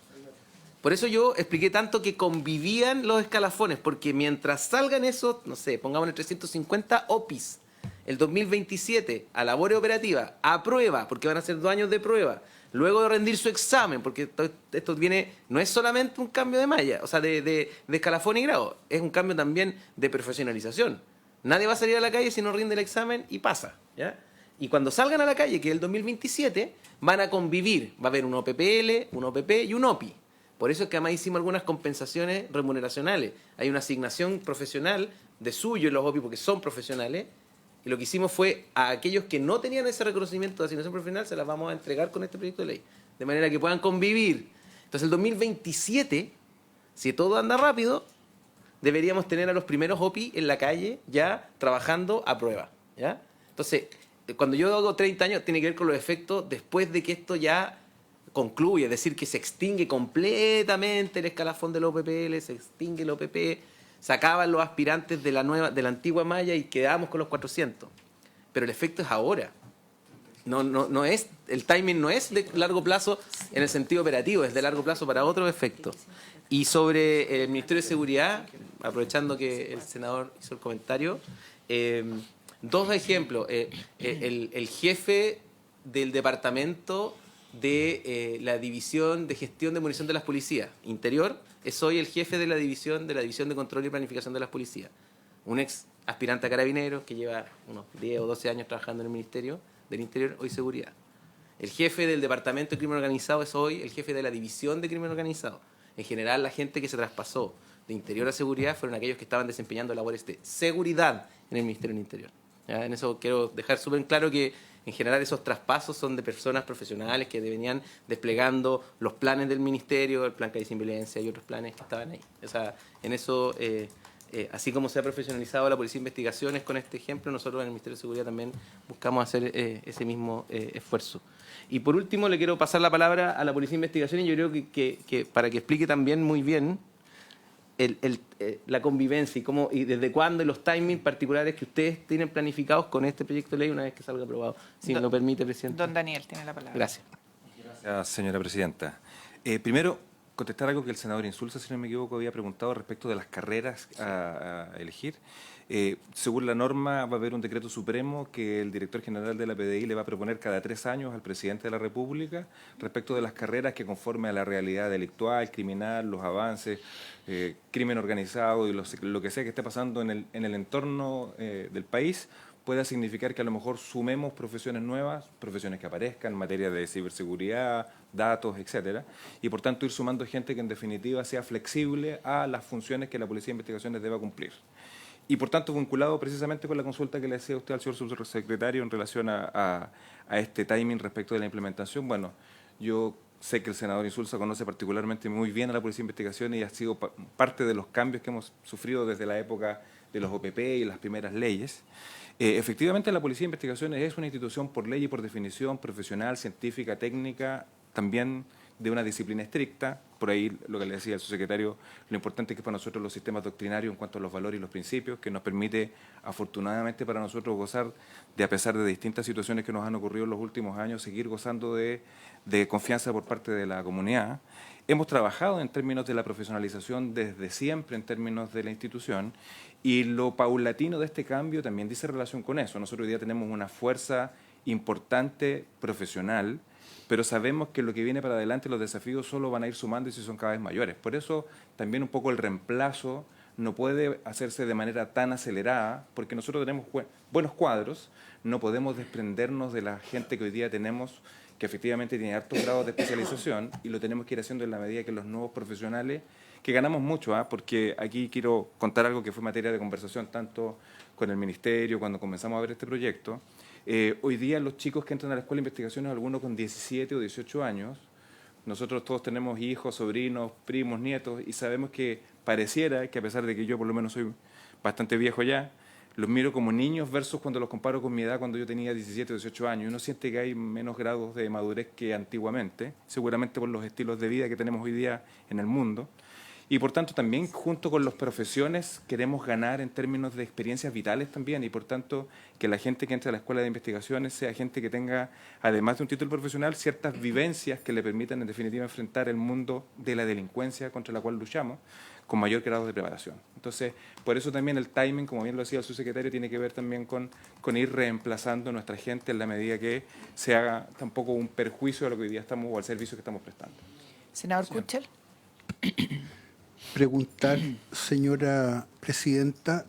Por eso yo expliqué tanto que convivían los escalafones, porque mientras salgan esos, no sé, pongamos 350 OPIs, el 2027 a labores operativas, a prueba, porque van a ser 2 años de prueba, luego de rendir su examen, porque esto viene, no es solamente un cambio de malla, o sea, de escalafón y grado, es un cambio también de profesionalización. Nadie va a salir a la calle si no rinde el examen y pasa, ¿ya? Y cuando salgan a la calle, que es el 2027, van a convivir. Va a haber un OPPL, un OPP y un OPI. Por eso es que además hicimos algunas compensaciones remuneracionales. Hay una asignación profesional de suyo en los OPI porque son profesionales. Y lo que hicimos fue a aquellos que no tenían ese reconocimiento de asignación profesional, se las vamos a entregar con este proyecto de ley. De manera que puedan convivir. Entonces el 2027, si todo anda rápido, deberíamos tener a los primeros OPI en la calle ya trabajando a prueba, ¿ya? Entonces, cuando yo hago 30 años, tiene que ver con los efectos después de que esto ya concluye, es decir, que se extingue completamente el escalafón del OPPL, se extingue el OPP, se acaban los aspirantes de la antigua malla y quedamos con los 400. Pero el efecto es ahora. No es, el timing no es de largo plazo en el sentido operativo, es de largo plazo para otros efectos. Y sobre el Ministerio de Seguridad, aprovechando que el senador hizo el comentario, 2 ejemplos. El jefe del departamento de la División de Gestión de Munición de las Policías, Interior, es hoy el jefe de la División de Control y Planificación de las Policías. Un ex aspirante a carabineros que lleva unos 10 o 12 años trabajando en el Ministerio del Interior, hoy Seguridad. El jefe del Departamento de Crimen Organizado es hoy el jefe de la División de Crimen Organizado. En general, la gente que se traspasó de Interior a Seguridad fueron aquellos que estaban desempeñando labores de seguridad en el Ministerio del Interior. ¿Ya? En eso quiero dejar súper claro que en general esos traspasos son de personas profesionales que venían desplegando los planes del Ministerio, el Plan Calle Sin Violencia y otros planes que estaban ahí. O sea, en eso, así como se ha profesionalizado la Policía de Investigaciones con este ejemplo, nosotros en el Ministerio de Seguridad también buscamos hacer ese mismo esfuerzo. Y por último, le quiero pasar la palabra a la Policía de Investigaciones y yo creo que para que explique también muy bien la convivencia y desde cuándo y los timings particulares que ustedes tienen planificados con este proyecto de ley una vez que salga aprobado. Si me lo permite, presidente. Don Daniel tiene la palabra. Gracias. Gracias, señora presidenta. Primero, contestar algo que el senador Insulza, si no me equivoco, había preguntado respecto de las carreras a elegir. Según la norma, va a haber un decreto supremo que el director general de la PDI le va a proponer cada 3 años al presidente de la República respecto de las carreras que conforme a la realidad delictual, criminal, los avances, crimen organizado y lo que sea que esté pasando en el entorno del país, pueda significar que a lo mejor sumemos profesiones nuevas, profesiones que aparezcan en materia de ciberseguridad, datos, etcétera, y por tanto ir sumando gente que en definitiva sea flexible a las funciones que la Policía de Investigaciones deba cumplir. Y por tanto vinculado precisamente con la consulta que le hacía usted al señor subsecretario en relación a este timing respecto de la implementación, bueno, yo sé que el senador Insulza conoce particularmente muy bien a la Policía de Investigaciones y ha sido parte de los cambios que hemos sufrido desde la época de los OPP y las primeras leyes. Efectivamente, la Policía de Investigaciones es una institución por ley y por definición profesional, científica, técnica, también de una disciplina estricta. Por ahí lo que le decía el subsecretario, lo importante es que para nosotros los sistemas doctrinarios en cuanto a los valores y los principios, que nos permite afortunadamente para nosotros gozar de, a pesar de distintas situaciones que nos han ocurrido en los últimos años, seguir gozando de confianza por parte de la comunidad. Hemos trabajado en términos de la profesionalización desde siempre, en términos de la institución, y lo paulatino de este cambio también dice relación con eso. Nosotros hoy día tenemos una fuerza importante profesional, pero sabemos que lo que viene para adelante, los desafíos solo van a ir sumando y si son cada vez mayores. Por eso también un poco el reemplazo no puede hacerse de manera tan acelerada, porque nosotros tenemos buenos cuadros, no podemos desprendernos de la gente que hoy día tenemos, que efectivamente tiene altos grados de especialización, y lo tenemos que ir haciendo en la medida que los nuevos profesionales, que ganamos mucho, porque aquí quiero contar algo que fue materia de conversación tanto con el Ministerio, cuando comenzamos a ver este proyecto. Hoy día los chicos que entran a la Escuela de Investigaciones, algunos con 17 o 18 años, nosotros todos tenemos hijos, sobrinos, primos, nietos, y sabemos que pareciera que, a pesar de que yo por lo menos soy bastante viejo ya, los miro como niños versus cuando los comparo con mi edad cuando yo tenía 17 o 18 años. Uno siente que hay menos grados de madurez que antiguamente, seguramente por los estilos de vida que tenemos hoy día en el mundo. Y por tanto también junto con las profesiones queremos ganar en términos de experiencias vitales también, y por tanto que la gente que entre a la Escuela de Investigaciones sea gente que tenga, además de un título profesional, ciertas vivencias que le permitan en definitiva enfrentar el mundo de la delincuencia contra la cual luchamos con mayor grado de preparación. Entonces, por eso también el timing, como bien lo decía el subsecretario, tiene que ver también con ir reemplazando a nuestra gente en la medida que se haga tampoco un perjuicio a lo que hoy día estamos o al servicio que estamos prestando. Senador Kuchel. Preguntar, señora presidenta,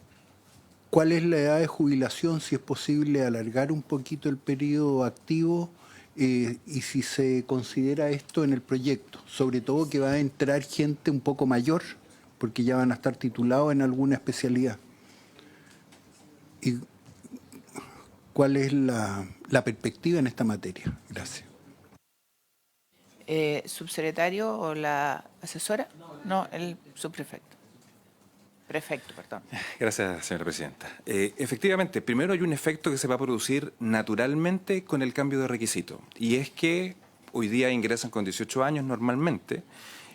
¿cuál es la edad de jubilación? Si es posible alargar un poquito el periodo activo y si se considera esto en el proyecto, sobre todo que va a entrar gente un poco mayor, porque ya van a estar titulados en alguna especialidad. ¿Y cuál es la perspectiva en esta materia? Gracias. ¿Subsecretario o la asesora? No, el subprefecto. Prefecto, perdón. Gracias, señora presidenta. Efectivamente, primero hay un efecto que se va a producir naturalmente con el cambio de requisito, y es que hoy día ingresan con 18 años normalmente,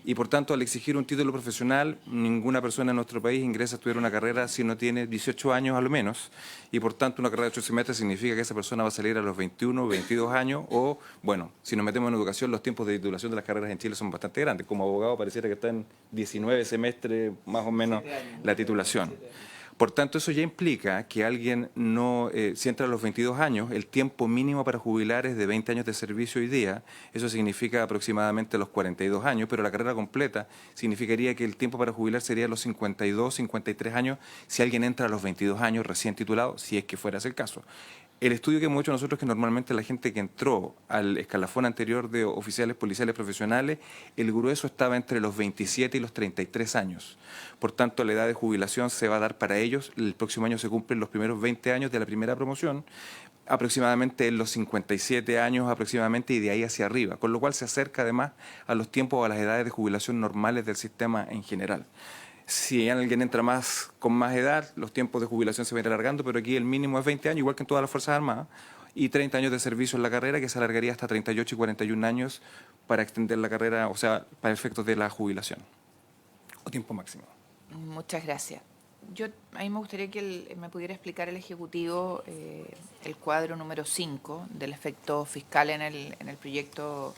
y por tanto al exigir un título profesional, ninguna persona en nuestro país ingresa a estudiar una carrera si no tiene 18 años a lo menos, y por tanto una carrera de 8 semestres significa que esa persona va a salir a los 21 o 22 años, o bueno, si nos metemos en educación, los tiempos de titulación de las carreras en Chile son bastante grandes. Como abogado pareciera que está en 19 semestres más o menos la titulación. Por tanto, eso ya implica que alguien no, si entra a los 22 años, el tiempo mínimo para jubilar es de 20 años de servicio hoy día. Eso significa aproximadamente los 42 años, pero la carrera completa significaría que el tiempo para jubilar sería los 52, 53 años si alguien entra a los 22 años recién titulado, si es que fuera ese el caso. El estudio que hemos hecho nosotros es que normalmente la gente que entró al escalafón anterior de oficiales policiales profesionales, el grueso estaba entre los 27 y los 33 años. Por tanto, la edad de jubilación se va a dar para ellos. El próximo año se cumplen los primeros 20 años de la primera promoción, aproximadamente en los 57 años aproximadamente, y de ahí hacia arriba, con lo cual se acerca además a los tiempos o a las edades de jubilación normales del sistema en general. Si alguien entra con más edad, los tiempos de jubilación se van a ir alargando, pero aquí el mínimo es 20 años, igual que en todas las Fuerzas Armadas, y 30 años de servicio en la carrera, que se alargaría hasta 38 y 41 años para extender la carrera, o sea, para efectos de la jubilación, o tiempo máximo. Muchas gracias. A mí me gustaría que me pudiera explicar el Ejecutivo el cuadro número 5 del efecto fiscal en el proyecto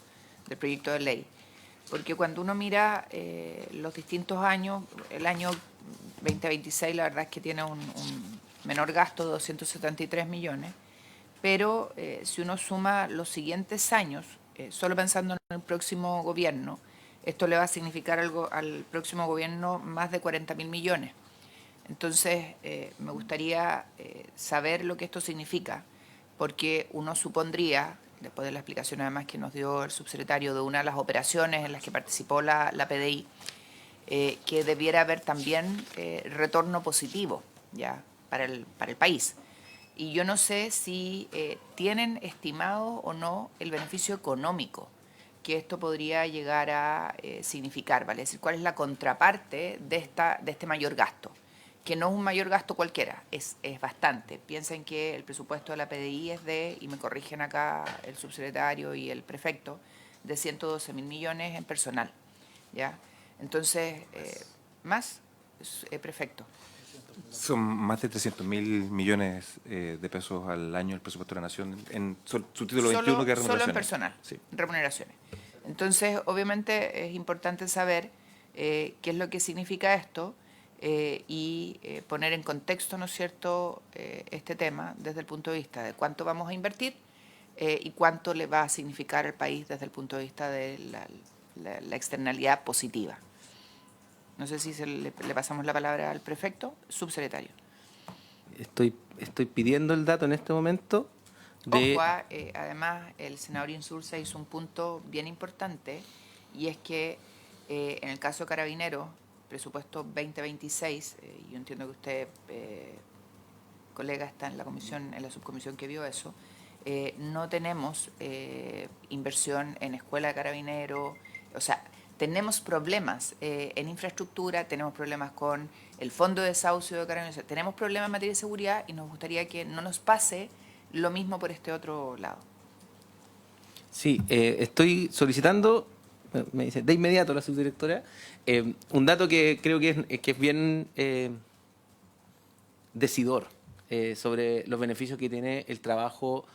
de ley. Porque cuando uno mira los distintos años, el año 2026 la verdad es que tiene un menor gasto de 273 millones, pero si uno suma los siguientes años, solo pensando en el próximo gobierno, esto le va a significar algo al próximo gobierno más de 40.000 millones. Entonces, me gustaría saber lo que esto significa, porque uno supondría, después de la explicación además que nos dio el subsecretario de una de las operaciones en las que participó la PDI, que debiera haber también retorno positivo ya para el país. Y yo no sé si tienen estimado o no el beneficio económico que esto podría llegar a significar, ¿vale? Es decir, cuál es la contraparte de este mayor gasto, que no es un mayor gasto cualquiera, es bastante. Piensen que el presupuesto de la PDI es y me corrigen acá el subsecretario y el prefecto, de 112.000 millones en personal, ¿ya? Entonces, más, prefecto. Son más de 300.000 millones de pesos al año el presupuesto de la Nación en su título 21, que es remuneraciones. Solo en personal, sí. Remuneraciones. Entonces, obviamente es importante saber qué es lo que significa esto y poner en contexto, ¿no es cierto?, este tema desde el punto de vista de cuánto vamos a invertir y cuánto le va a significar al país desde el punto de vista de la externalidad positiva. No sé si le pasamos la palabra al prefecto, subsecretario. Estoy pidiendo el dato en este momento de... Ojo, además el senador Insulza hizo un punto bien importante, y es que en el caso de Carabineros, presupuesto 2026, yo entiendo que usted, colega, está en la comisión, en la subcomisión que vio eso, no tenemos inversión en escuela de Carabineros, o sea, tenemos problemas en infraestructura, tenemos problemas con el fondo de desahucio de Carabineros, o sea, tenemos problemas en materia de seguridad, y nos gustaría que no nos pase lo mismo por este otro lado. Sí, estoy solicitando, me dice de inmediato la subdirectora, un dato que creo que es bien decidor sobre los beneficios que tiene el trabajo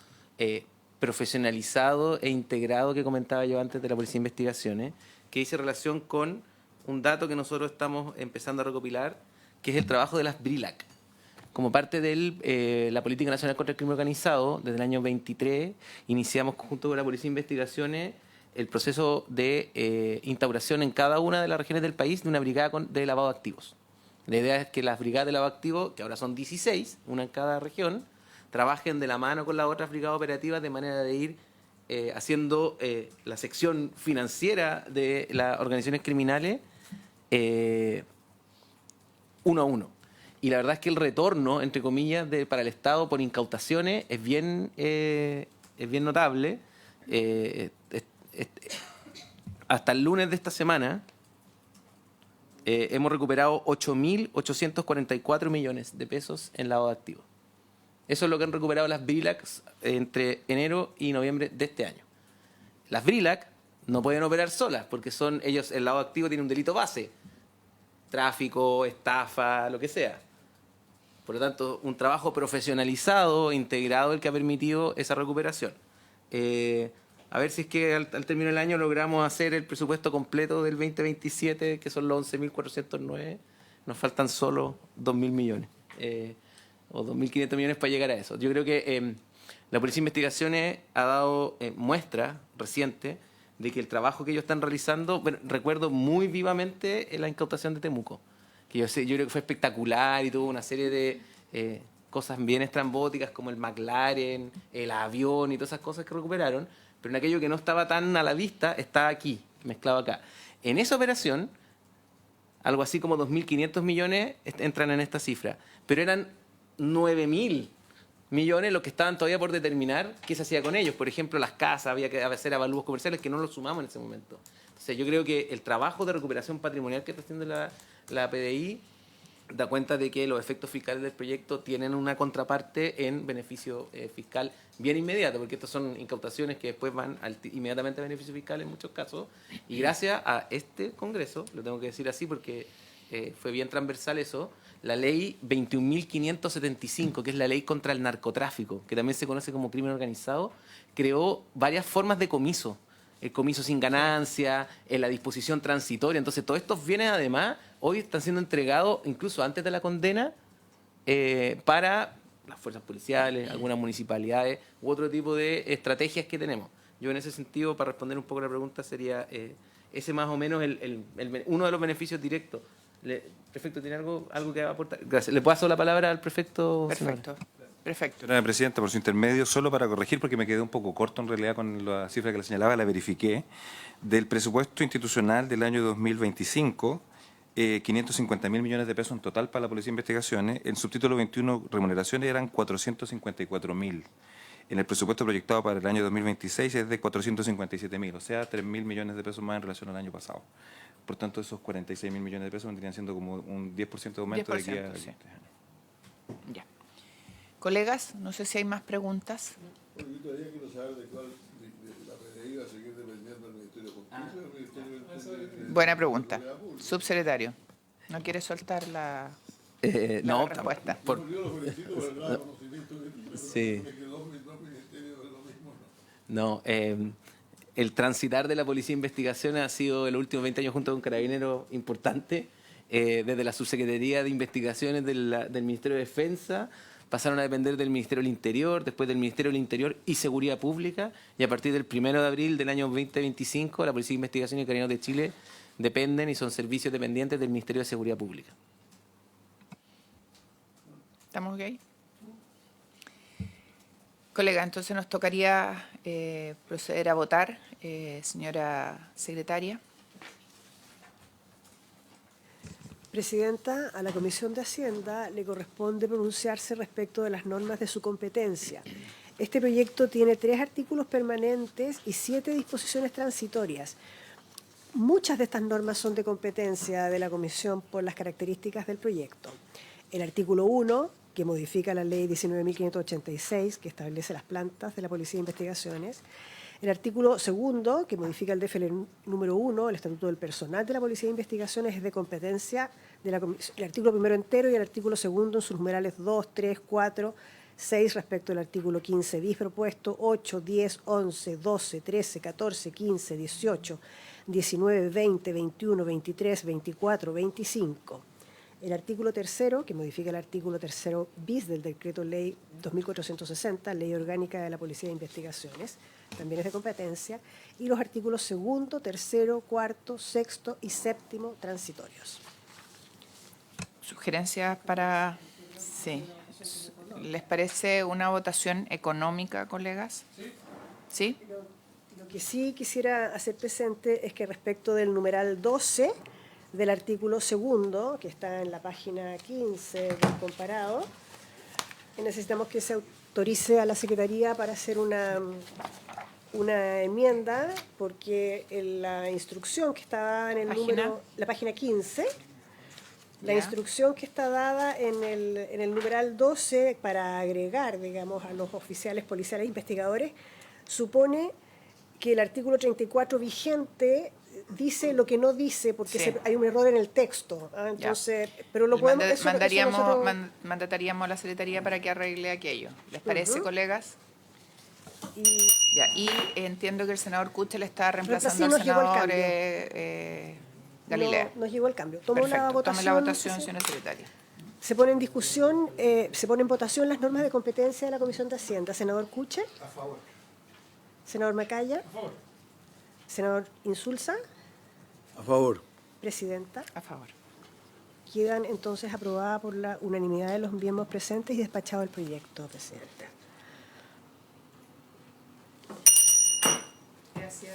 profesionalizado e integrado que comentaba yo antes de la Policía de Investigaciones, que dice relación con un dato que nosotros estamos empezando a recopilar, que es el trabajo de las BRILAC. Como parte de la Política Nacional contra el Crimen Organizado, desde el año 23, iniciamos junto con la Policía de Investigaciones el proceso de instauración en cada una de las regiones del país de una brigada de lavado de activos. La idea es que las brigadas de lavado de activos, que ahora son 16, una en cada región, trabajen de la mano con las otras brigadas operativas de manera de ir haciendo la sección financiera de las organizaciones criminales uno a uno. Y la verdad es que el retorno, entre comillas, para el Estado por incautaciones es bien notable. Hasta el lunes de esta semana hemos recuperado 8.844 millones de pesos en lavado de activos. Eso es lo que han recuperado las BRILAC entre enero y noviembre de este año. Las BRILAC no pueden operar solas porque ellos, el lavado de activos tiene un delito base: tráfico, estafa, lo que sea. Por lo tanto, un trabajo profesionalizado, integrado, el que ha permitido esa recuperación. A ver si es que al término del año logramos hacer el presupuesto completo del 2027, que son los 11.409. Nos faltan solo 2.000 millones. O 2.500 millones para llegar a eso. Yo creo que la Policía de Investigaciones ha dado muestra reciente de que el trabajo que ellos están realizando, bueno, recuerdo muy vivamente la incautación de Temuco, que yo creo que fue espectacular y tuvo una serie de cosas bien estrambóticas como el McLaren, el avión y todas esas cosas que recuperaron, pero en aquello que no estaba tan a la vista está aquí, mezclado acá. En esa operación, algo así como 2.500 millones entran en esta cifra, pero eran 9.000 millones los que estaban todavía por determinar qué se hacía con ellos. Por ejemplo, las casas, había que hacer avalúos comerciales que no los sumamos en ese momento. Entonces, yo creo que el trabajo de recuperación patrimonial que está haciendo la PDI da cuenta de que los efectos fiscales del proyecto tienen una contraparte en beneficio fiscal bien inmediato, porque estas son incautaciones que después van inmediatamente a beneficio fiscal en muchos casos, y gracias a este Congreso, lo tengo que decir así porque fue bien transversal eso, la ley 21.575, que es la ley contra el narcotráfico, que también se conoce como crimen organizado, creó varias formas de comiso. El comiso sin ganancia, la disposición transitoria. Entonces, todos estos bienes, además, hoy están siendo entregados, incluso antes de la condena, para las fuerzas policiales, algunas municipalidades u otro tipo de estrategias que tenemos. Yo, en ese sentido, para responder un poco la pregunta, sería ese más o menos uno de los beneficios directos. Prefecto, ¿tiene algo que aportar? Gracias. ¿Le paso la palabra al prefecto? Perfecto. Perfecto. Señora Presidenta, por su intermedio, solo para corregir, porque me quedé un poco corto en realidad con la cifra que le señalaba, la verifiqué. Del presupuesto institucional del año 2025, 550.000 millones de pesos en total para la Policía de Investigaciones. En subtítulo 21, remuneraciones eran 454.000. En el presupuesto proyectado para el año 2026 es de 457.000, o sea, 3.000 millones de pesos más en relación al año pasado. Por tanto, esos 46.000 millones de pesos vendrían siendo como un 10% de aumento 10%, de aquí a sí. Ya. Colegas, no sé si hay más preguntas. Yo todavía quiero saber de la PDI va a seguir dependiendo del Ministerio de Justicia o del Ministerio de Buena pregunta. Subsecretario, ¿no quiere soltar la respuesta? Yo lo felicito por el gran conocimiento que tiene, Sí. pero que dos ministerios es lo mismo, No, el transitar de la Policía de Investigaciones ha sido en los últimos 20 años junto con Carabineros importante. Desde la Subsecretaría de Investigaciones del Ministerio de Defensa, pasaron a depender del Ministerio del Interior, después del Ministerio del Interior y Seguridad Pública, y a partir del 1 de abril del año 2025, la Policía de Investigación y Carabineros de Chile dependen y son servicios dependientes del Ministerio de Seguridad Pública. ¿Estamos ok? Colega, entonces nos tocaría proceder a votar, señora secretaria. Presidenta, a la Comisión de Hacienda le corresponde pronunciarse respecto de las normas de su competencia. Este proyecto tiene 3 artículos permanentes y 7 disposiciones transitorias. Muchas de estas normas son de competencia de la Comisión por las características del proyecto. El artículo 1, que modifica la Ley 19.586, que establece las plantas de la Policía de Investigaciones. El artículo 2, que modifica el DFL número 1, el Estatuto del Personal de la Policía de Investigaciones, es de competencia de la Comisión. El artículo 1 entero y el artículo 2 en sus numerales 2, 3, 4, 6 respecto al artículo 15 bis propuesto, 8, 10, 11, 12, 13, 14, 15, 18, 19, 20, 21, 23, 24, 25. El artículo 3, que modifica el artículo 3 bis del Decreto Ley 2460, Ley Orgánica de la Policía de Investigaciones, también es de competencia, y los artículos 2, 3, 4, 6 y 7 transitorios. Sugerencias para... Sí. ¿Les parece una votación económica, colegas? ¿Sí? Lo que sí quisiera hacer presente es que respecto del numeral 12 del artículo 2, que está en la página 15 del comparado, necesitamos que se autorice a la Secretaría para hacer una enmienda, porque en la instrucción que está dada en el la página 15, la instrucción que está dada en el numeral 12 para agregar, digamos, a los oficiales policiales e investigadores, supone que el artículo 34 vigente dice lo que no dice, porque hay un error en el texto. Entonces, pero lo podemos... Mandataríamos a la Secretaría para que arregle aquello. ¿Les parece, colegas? Y entiendo que el senador Kuchel está reemplazando al senador Galilea. Nos llegó el cambio. Tome la votación, señora secretaria. Se pone en discusión, se pone en votación las normas de competencia de la Comisión de Hacienda. Senador Kuchel. A favor. Senador Macaya. A favor. Senador Insulza. A favor. Presidenta. A favor. Quedan entonces aprobadas por la unanimidad de los miembros presentes y despachado el proyecto, Presidenta. Gracias,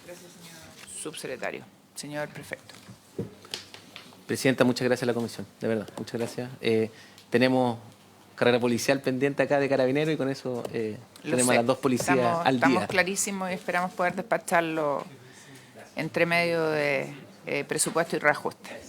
señor subsecretario. Señor prefecto. Presidenta, muchas gracias a la comisión, de verdad, muchas gracias. Tenemos carrera policial pendiente acá de Carabineros y con eso tenemos a las 2 policías al día. Estamos clarísimos y esperamos poder despacharlo entre medio de presupuesto y reajuste.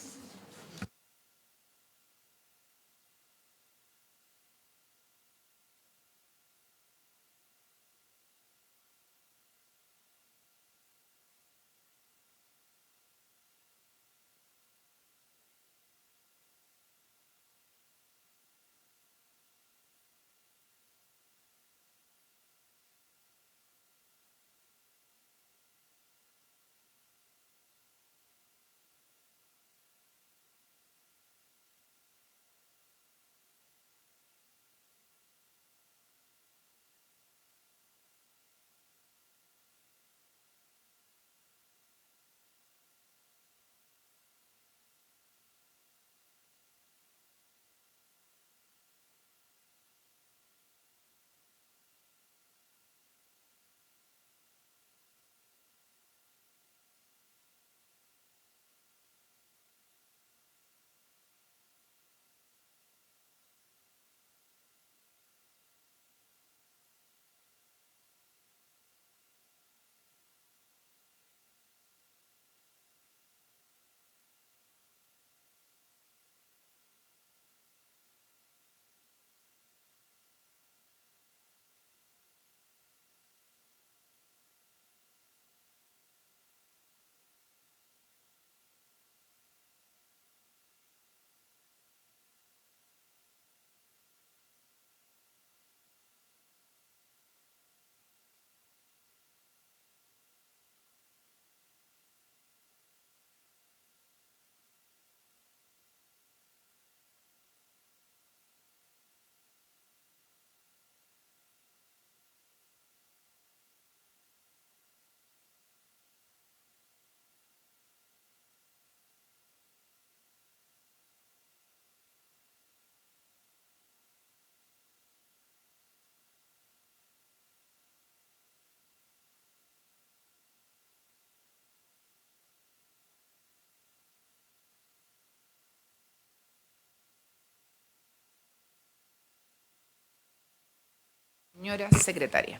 Señora secretaria.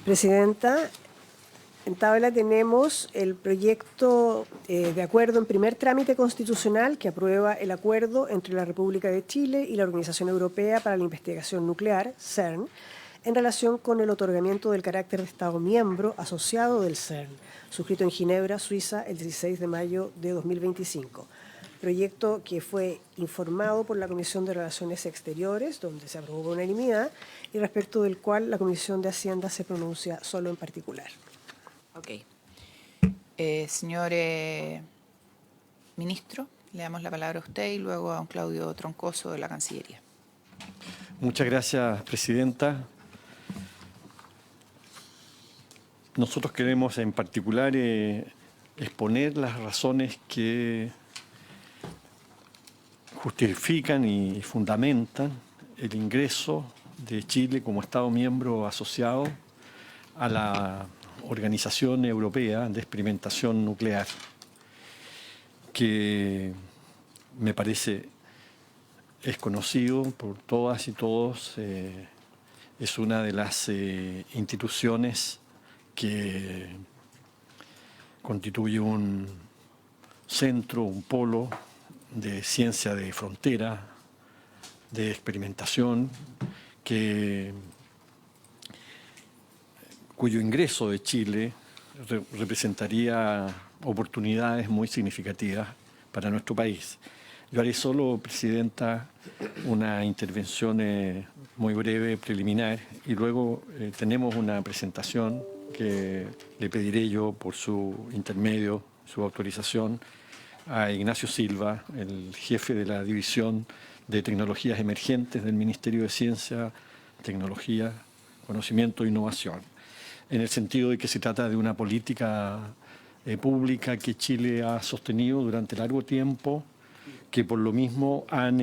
Presidenta, en tabla tenemos el proyecto de acuerdo en primer trámite constitucional que aprueba el acuerdo entre la República de Chile y la Organización Europea para la Investigación Nuclear, CERN, en relación con el otorgamiento del carácter de Estado miembro asociado del CERN, suscrito en Ginebra, Suiza, el 16 de mayo de 2025. Proyecto que fue informado por la Comisión de Relaciones Exteriores, donde se aprobó por unanimidad, y respecto del cual la Comisión de Hacienda se pronuncia solo en particular. Ok. Señor ministro, le damos la palabra a usted y luego a don Claudio Troncoso de la Cancillería. Muchas gracias, presidenta. Nosotros queremos en particular exponer las razones que justifican y fundamentan el ingreso de Chile como Estado miembro asociado a la Organización Europea de Experimentación Nuclear, que me parece es conocido por todas y todos, es una de las instituciones que constituye un centro, un polo de ciencia de frontera, de experimentación, cuyo ingreso de Chile representaría oportunidades muy significativas para nuestro país. Yo haré solo, presidenta, una intervención muy breve, preliminar, y luego tenemos una presentación que le pediré yo por su intermedio, su autorización, a Ignacio Silva, el jefe de la División de Tecnologías Emergentes del Ministerio de Ciencia, Tecnología, Conocimiento e Innovación, en el sentido de que se trata de una política pública que Chile ha sostenido durante largo tiempo, que por lo mismo han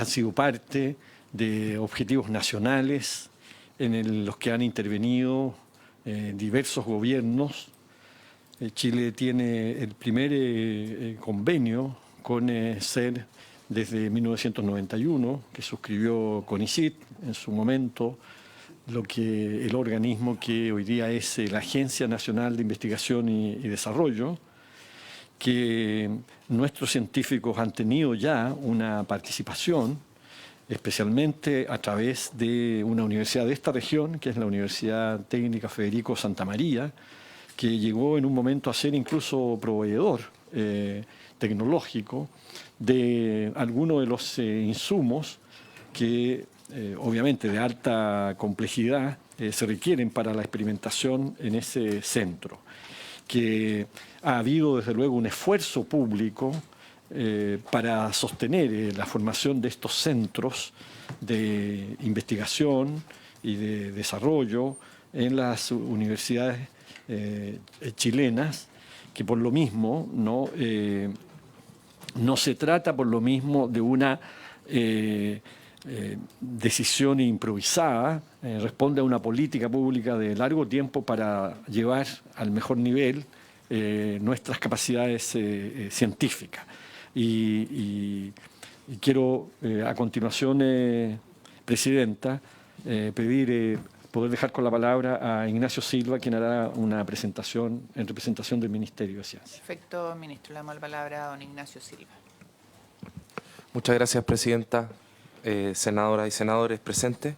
sido parte de objetivos nacionales en los que han intervenido diversos gobiernos. Chile tiene el primer convenio con CERN desde 1991, que suscribió CONICIT en su momento, el organismo que hoy día es la Agencia Nacional de Investigación y Desarrollo, que nuestros científicos han tenido ya una participación, especialmente a través de una universidad de esta región, que es la Universidad Técnica Federico Santa María, que llegó en un momento a ser incluso proveedor tecnológico de algunos de los insumos que obviamente de alta complejidad se requieren para la experimentación en ese centro, que ha habido desde luego un esfuerzo público para sostener la formación de estos centros de investigación y de desarrollo en las universidades chilenas, que por lo mismo no se trata por lo mismo de una decisión improvisada, responde a una política pública de largo tiempo para llevar al mejor nivel nuestras capacidades científicas. Y quiero a continuación, presidenta, pedir poder dejar con la palabra a Ignacio Silva, quien hará una presentación en representación del Ministerio de Ciencia. Perfecto, ministro. Le damos la palabra a don Ignacio Silva. Muchas gracias, presidenta, senadoras y senadores presentes.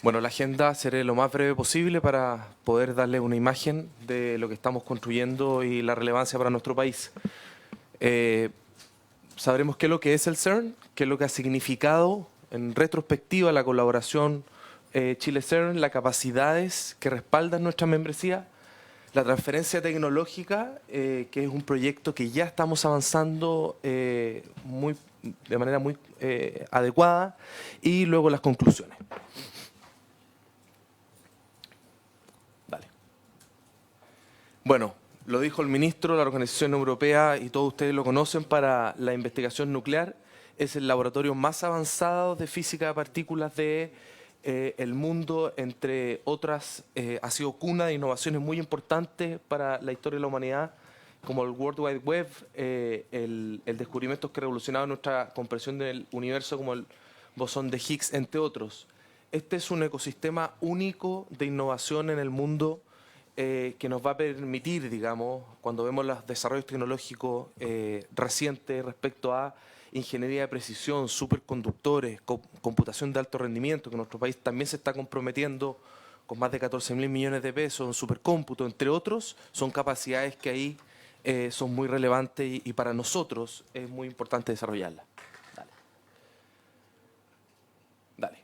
Bueno, la agenda seré lo más breve posible para poder darle una imagen de lo que estamos construyendo y la relevancia para nuestro país. Sabremos qué es lo que es el CERN, qué es lo que ha significado en retrospectiva la colaboración Chile-CERN, las capacidades que respaldan nuestra membresía, la transferencia tecnológica, que es un proyecto que ya estamos avanzando de manera muy adecuada, y luego las conclusiones. Vale. Bueno, lo dijo el ministro, la Organización Europea, y todos ustedes lo conocen, para la investigación nuclear, es el laboratorio más avanzado de física de partículas del mundo, entre otras, ha sido cuna de innovaciones muy importantes para la historia de la humanidad como el World Wide Web, el descubrimiento que revolucionaba nuestra comprensión del universo, como el bosón de Higgs, entre otros. Este es un ecosistema único de innovación en el mundo que nos va a permitir, digamos, cuando vemos los desarrollos tecnológicos recientes respecto a ingeniería de precisión, superconductores, computación de alto rendimiento, que nuestro país también se está comprometiendo con más de 14.000 millones de pesos en supercómputo, entre otros, son capacidades que ahí son muy relevantes y para nosotros es muy importante desarrollarlas. Dale. Dale.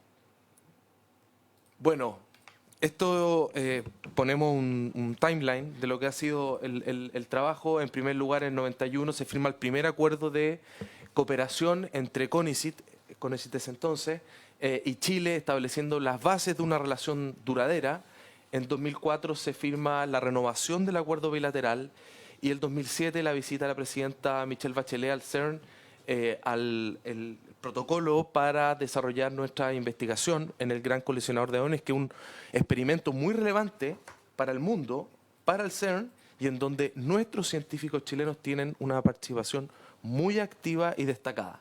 Bueno, esto ponemos un timeline de lo que ha sido el trabajo. En primer lugar, en 91 se firma el primer acuerdo de cooperación entre CONICIT es entonces, y Chile, estableciendo las bases de una relación duradera. En 2004 se firma la renovación del acuerdo bilateral y en 2007 la visita de la presidenta Michelle Bachelet al CERN, el protocolo para desarrollar nuestra investigación en el Gran Colisionador de Hadrones, que es un experimento muy relevante para el mundo, para el CERN, y en donde nuestros científicos chilenos tienen una participación muy activa y destacada.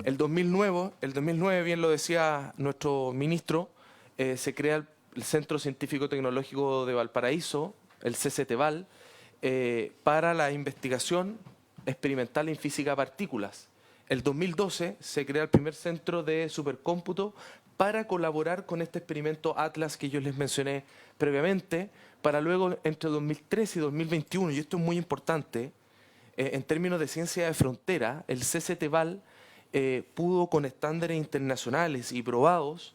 El 2009, bien lo decía nuestro ministro, se crea el Centro Científico Tecnológico de Valparaíso, el CCTVAL, para la investigación experimental en física de partículas. El 2012 se crea el primer centro de supercómputo para colaborar con este experimento Atlas que yo les mencioné previamente, para luego entre 2013 y 2021, y esto es muy importante, en términos de ciencia de frontera, el CCTVAL pudo con estándares internacionales y probados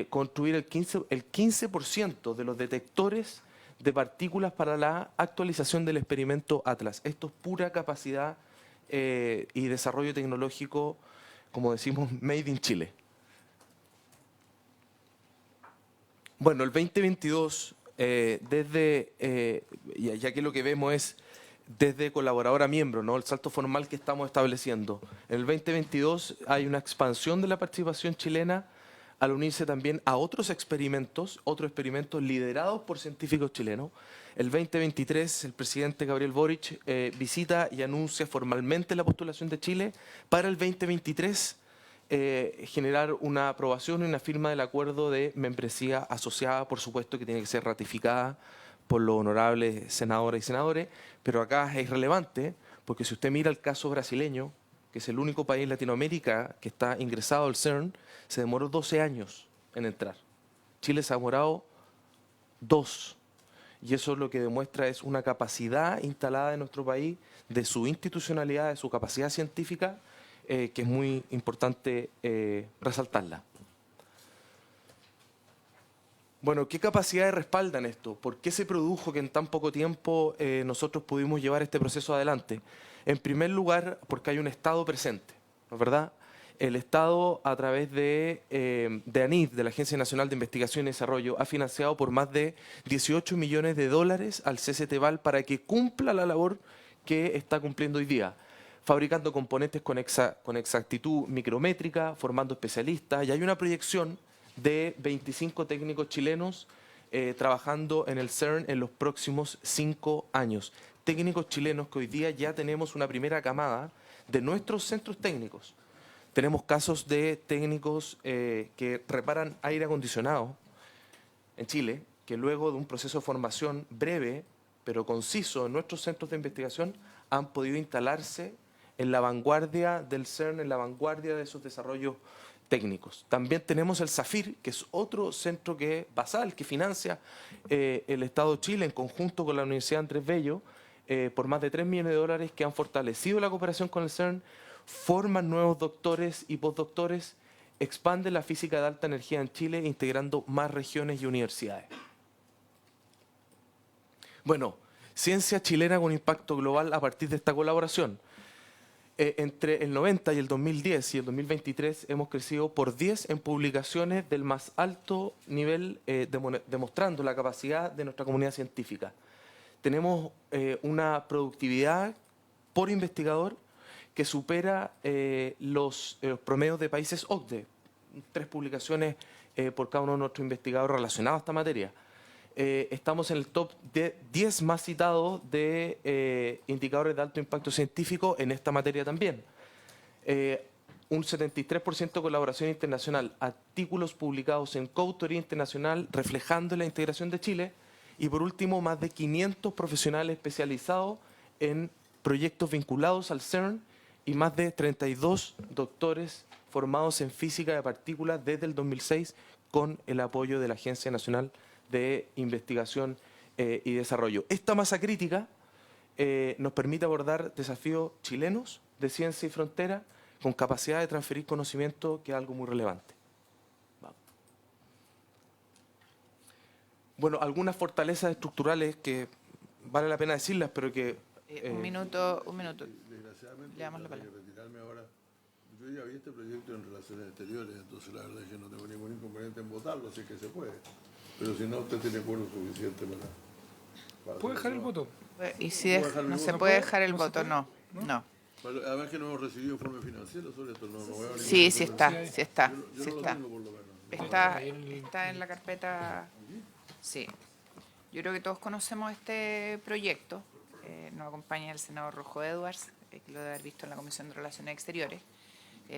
construir el 15% de los detectores de partículas para la actualización del experimento Atlas. Esto es pura capacidad y desarrollo tecnológico, como decimos, made in Chile. Bueno, el 2022, ya que lo que vemos es desde colaborador a miembro, ¿no? El salto formal que estamos estableciendo. En el 2022 hay una expansión de la participación chilena al unirse también a otros experimentos liderados por científicos chilenos. El 2023 el presidente Gabriel Boric visita y anuncia formalmente la postulación de Chile para el 2023 generar una aprobación y una firma del acuerdo de membresía asociada, por supuesto que tiene que ser ratificada por los honorables senadoras y senadores, pero acá es relevante porque si usted mira el caso brasileño, que es el único país en Latinoamérica que está ingresado al CERN, se demoró 12 años en entrar. Chile se ha demorado 2. Y eso lo que demuestra es una capacidad instalada en nuestro país, de su institucionalidad, de su capacidad científica, que es muy importante resaltarla. Bueno, ¿qué capacidades respaldan esto? ¿Por qué se produjo que en tan poco tiempo nosotros pudimos llevar este proceso adelante? En primer lugar, porque hay un Estado presente, ¿no es verdad? El Estado, a través de ANID, de la Agencia Nacional de Investigación y Desarrollo, ha financiado por más de 18 millones de dólares al CCTVAL para que cumpla la labor que está cumpliendo hoy día, fabricando componentes con exactitud micrométrica, formando especialistas, y hay una proyección de 25 técnicos chilenos trabajando en el CERN en los próximos 5 años. Técnicos chilenos que hoy día ya tenemos una primera camada de nuestros centros técnicos. Tenemos casos de técnicos que reparan aire acondicionado en Chile, que luego de un proceso de formación breve, pero conciso en nuestros centros de investigación, han podido instalarse en la vanguardia del CERN, en la vanguardia de esos desarrollos técnicos. También tenemos el SAFIR, que es otro centro basal que financia el Estado de Chile en conjunto con la Universidad Andrés Bello, por más de 3 millones de dólares, que han fortalecido la cooperación con el CERN, forman nuevos doctores y postdoctores, expanden la física de alta energía en Chile, integrando más regiones y universidades. Bueno, ciencia chilena con impacto global a partir de esta colaboración. Entre el 90 y el 2010 y el 2023 hemos crecido por 10 en publicaciones del más alto nivel, demostrando la capacidad de nuestra comunidad científica. Tenemos una productividad por investigador que supera los promedios de países OCDE, 3 publicaciones por cada uno de nuestros investigadores relacionados a esta materia. estamos en el top 10 más citados de indicadores de alto impacto científico en esta materia también. Un 73% de colaboración internacional, artículos publicados en coautoría internacional reflejando la integración de Chile y por último más de 500 profesionales especializados en proyectos vinculados al CERN y más de 32 doctores formados en física de partículas desde el 2006 con el apoyo de la Agencia Nacional de Investigación y Desarrollo. Esta masa crítica nos permite abordar desafíos chilenos de ciencia y frontera con capacidad de transferir conocimiento, que es algo muy relevante. Vamos. Bueno, algunas fortalezas estructurales que vale la pena decirlas, pero que... Un minuto. Desgraciadamente, Le damos la para palabra. retirarme ahora, yo ya vi este proyecto en relaciones exteriores, entonces la verdad es que no tengo ningún inconveniente en votarlo, si es que se puede. Pero si no, usted tiene cuerpo suficiente para ¿Puedo dejar el voto? Y si ¿Puedo dejar mi no voto? se puede dejar el voto, no. Además que no hemos recibido informe financiero sobre esto, no voy a abrir Sí, ningún sí informe. está. Yo no lo tengo, por lo menos. Está en la carpeta. Sí. Yo creo que todos conocemos este proyecto. Nos acompaña el senador Rojo Edwards, que lo debe haber visto en la Comisión de Relaciones Exteriores.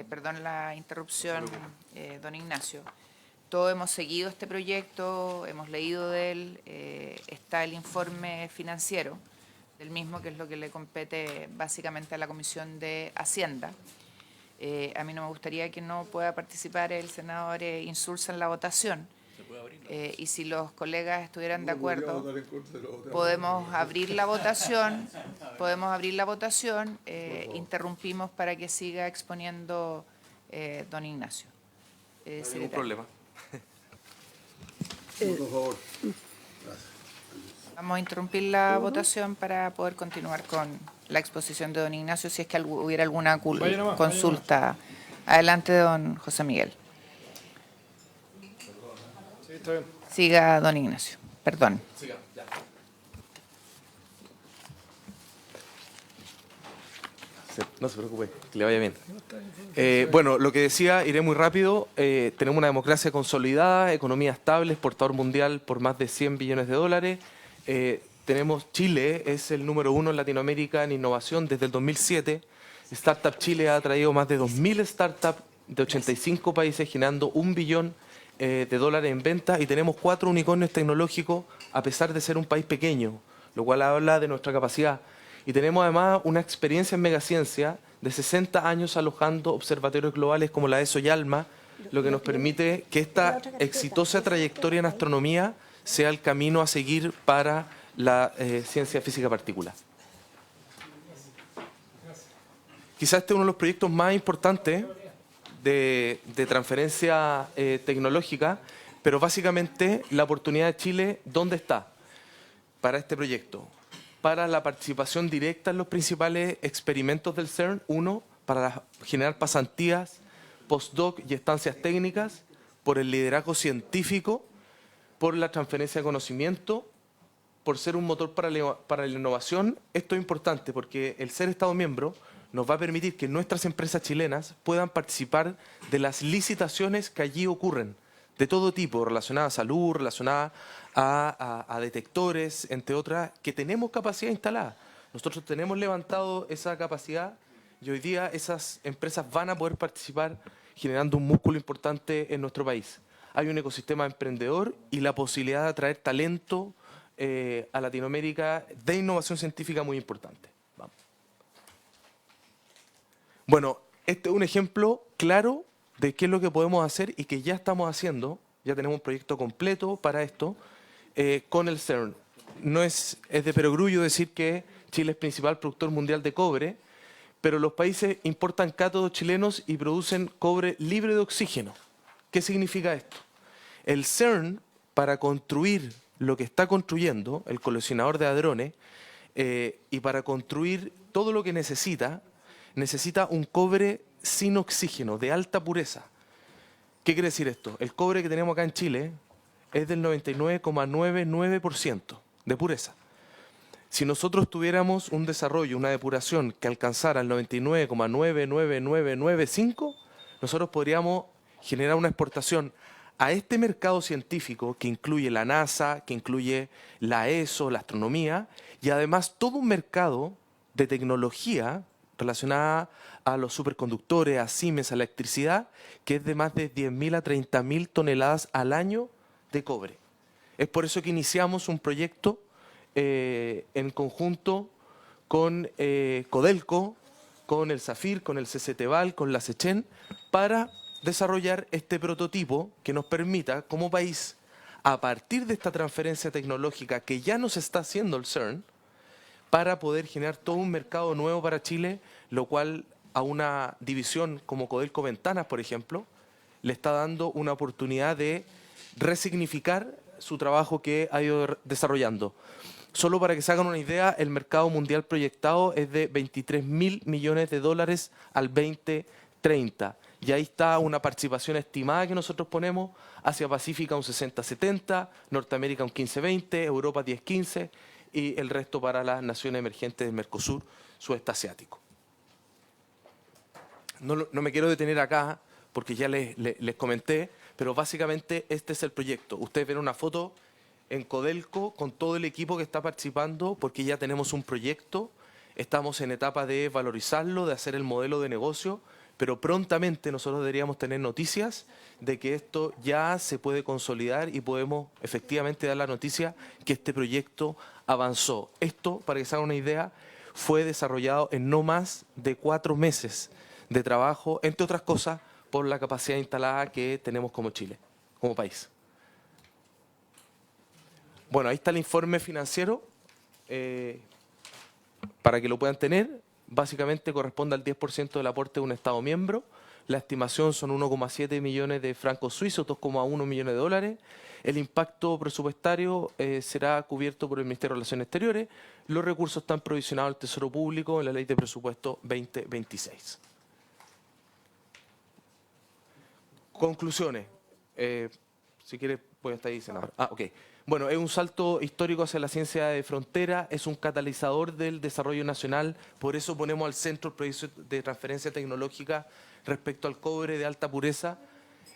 Perdón la interrupción, don Ignacio. Todos hemos seguido este proyecto, hemos leído de él. Está el informe financiero del mismo, que es lo que le compete básicamente a la Comisión de Hacienda. A mí no me gustaría que no pueda participar el senador Insulza en la votación. Y si los colegas estuvieran de acuerdo, podemos abrir la votación. Interrumpimos para que siga exponiendo don Ignacio. No hay ningún Secretario. problema. Por favor. Vamos a interrumpir la votación para poder continuar con la exposición de don Ignacio, si es que hubiera alguna consulta. Adelante, don José Miguel. Sí, está bien. Siga, don Ignacio. Perdón. No se preocupe, que le vaya bien. Bueno, lo que decía, iré muy rápido. Tenemos una democracia consolidada, economía estable, exportador mundial por más de 100 billones de dólares. Tenemos Chile, es el número 1 en Latinoamérica en innovación desde el 2007. Startup Chile ha traído más de 2.000 startups de 85 países, generando $1 billón de dólares en ventas, y tenemos 4 unicornios tecnológicos a pesar de ser un país pequeño, lo cual habla de nuestra capacidad. Y tenemos además una experiencia en megaciencia de 60 años alojando observatorios globales como la ESO y ALMA, lo que nos permite que esta exitosa trayectoria en astronomía sea el camino a seguir para la ciencia física particular. Quizás este es uno de los proyectos más importantes de transferencia tecnológica, pero básicamente la oportunidad de Chile, ¿dónde está para este proyecto? Para la participación directa en los principales experimentos del CERN, uno, para generar pasantías, postdoc y estancias técnicas, por el liderazgo científico, por la transferencia de conocimiento, por ser un motor para la innovación. Esto es importante porque el ser Estado miembro nos va a permitir que nuestras empresas chilenas puedan participar de las licitaciones que allí ocurren, de todo tipo, relacionadas a salud, relacionadas a detectores, entre otras, que tenemos capacidad instalada. Nosotros tenemos levantado esa capacidad y hoy día esas empresas van a poder participar generando un músculo importante en nuestro país. Hay un ecosistema emprendedor y la posibilidad de atraer talento a Latinoamérica de innovación científica muy importante. Vamos. Bueno, este es un ejemplo claro de qué es lo que podemos hacer y que ya estamos haciendo. Ya tenemos un proyecto completo para esto con el CERN. No es de perogrullo decir que Chile es principal productor mundial de cobre, pero los países importan cátodos chilenos y producen cobre libre de oxígeno. ¿Qué significa esto? El CERN, para construir lo que está construyendo, el colisionador de hadrones, y para construir todo lo que necesita un cobre sin oxígeno, de alta pureza. ¿Qué quiere decir esto? El cobre que tenemos acá en Chile es del 99,99% de pureza. Si nosotros tuviéramos un desarrollo, una depuración que alcanzara el 99,99995, nosotros podríamos generar una exportación a este mercado científico que incluye la NASA, que incluye la ESO, la astronomía, y además todo un mercado de tecnología relacionada a los superconductores, a Siemens, a la electricidad, que es de más de 10.000 a 30.000 toneladas al año de cobre. Es por eso que iniciamos un proyecto en conjunto con Codelco, con el SAFIR, con el CCTVAL, con la SECHEN, para desarrollar este prototipo que nos permita, como país, a partir de esta transferencia tecnológica que ya nos está haciendo el CERN, para poder generar todo un mercado nuevo para Chile, lo cual a una división como Codelco Ventanas, por ejemplo, le está dando una oportunidad de resignificar su trabajo que ha ido desarrollando. Solo para que se hagan una idea, el mercado mundial proyectado es de 23.000 millones de dólares al 2030. Y ahí está una participación estimada que nosotros ponemos, Asia Pacífica un 60-70, Norteamérica un 15-20, Europa 10-15 y el resto para las naciones emergentes del Mercosur, sudeste asiático. No me quiero detener acá porque ya les comenté, pero básicamente este es el proyecto. Ustedes ven una foto en Codelco con todo el equipo que está participando porque ya tenemos un proyecto, estamos en etapa de valorizarlo, de hacer el modelo de negocio, pero prontamente nosotros deberíamos tener noticias de que esto ya se puede consolidar y podemos efectivamente dar la noticia que este proyecto avanzó. Esto, para que se hagan una idea, fue desarrollado en no más de 4 meses de trabajo, entre otras cosas, por la capacidad instalada que tenemos como Chile, como país. Bueno, ahí está el informe financiero, para que lo puedan tener. Básicamente corresponde al 10% del aporte de un Estado miembro. La estimación son 1,7 millones de francos suizos, 2,1 millones de dólares. El impacto presupuestario será cubierto por el Ministerio de Relaciones Exteriores. Los recursos están provisionados al Tesoro Público en la Ley de Presupuesto 2026. Conclusiones. Si quiere, puede estar ahí, senador. Ok. Bueno, es un salto histórico hacia la ciencia de frontera, es un catalizador del desarrollo nacional, por eso ponemos al centro el proyecto de transferencia tecnológica respecto al cobre de alta pureza.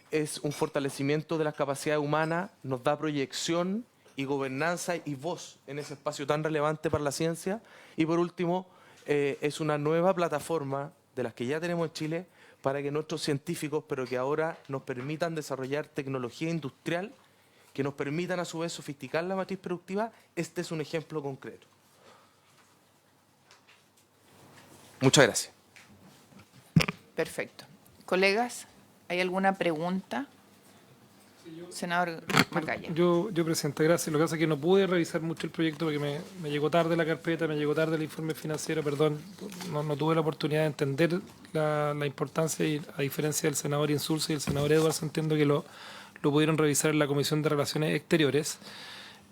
Es un fortalecimiento de las capacidades humanas, nos da proyección y gobernanza y voz en ese espacio tan relevante para la ciencia. Y por último, es una nueva plataforma de las que ya tenemos en Chile para que nuestros científicos, pero que ahora nos permitan desarrollar tecnología industrial que nos permitan a su vez sofisticar la matriz productiva. Este es un ejemplo concreto. Muchas gracias. Perfecto. Colegas, ¿hay alguna pregunta? Senador Macaya. Yo, Presidenta, gracias. Lo que pasa es que no pude revisar mucho el proyecto porque me llegó tarde la carpeta, me llegó tarde el informe financiero, perdón. No tuve la oportunidad de entender la importancia y a diferencia del senador Insulza y el senador Edwards, entiendo que lo pudieron revisar en la Comisión de Relaciones Exteriores.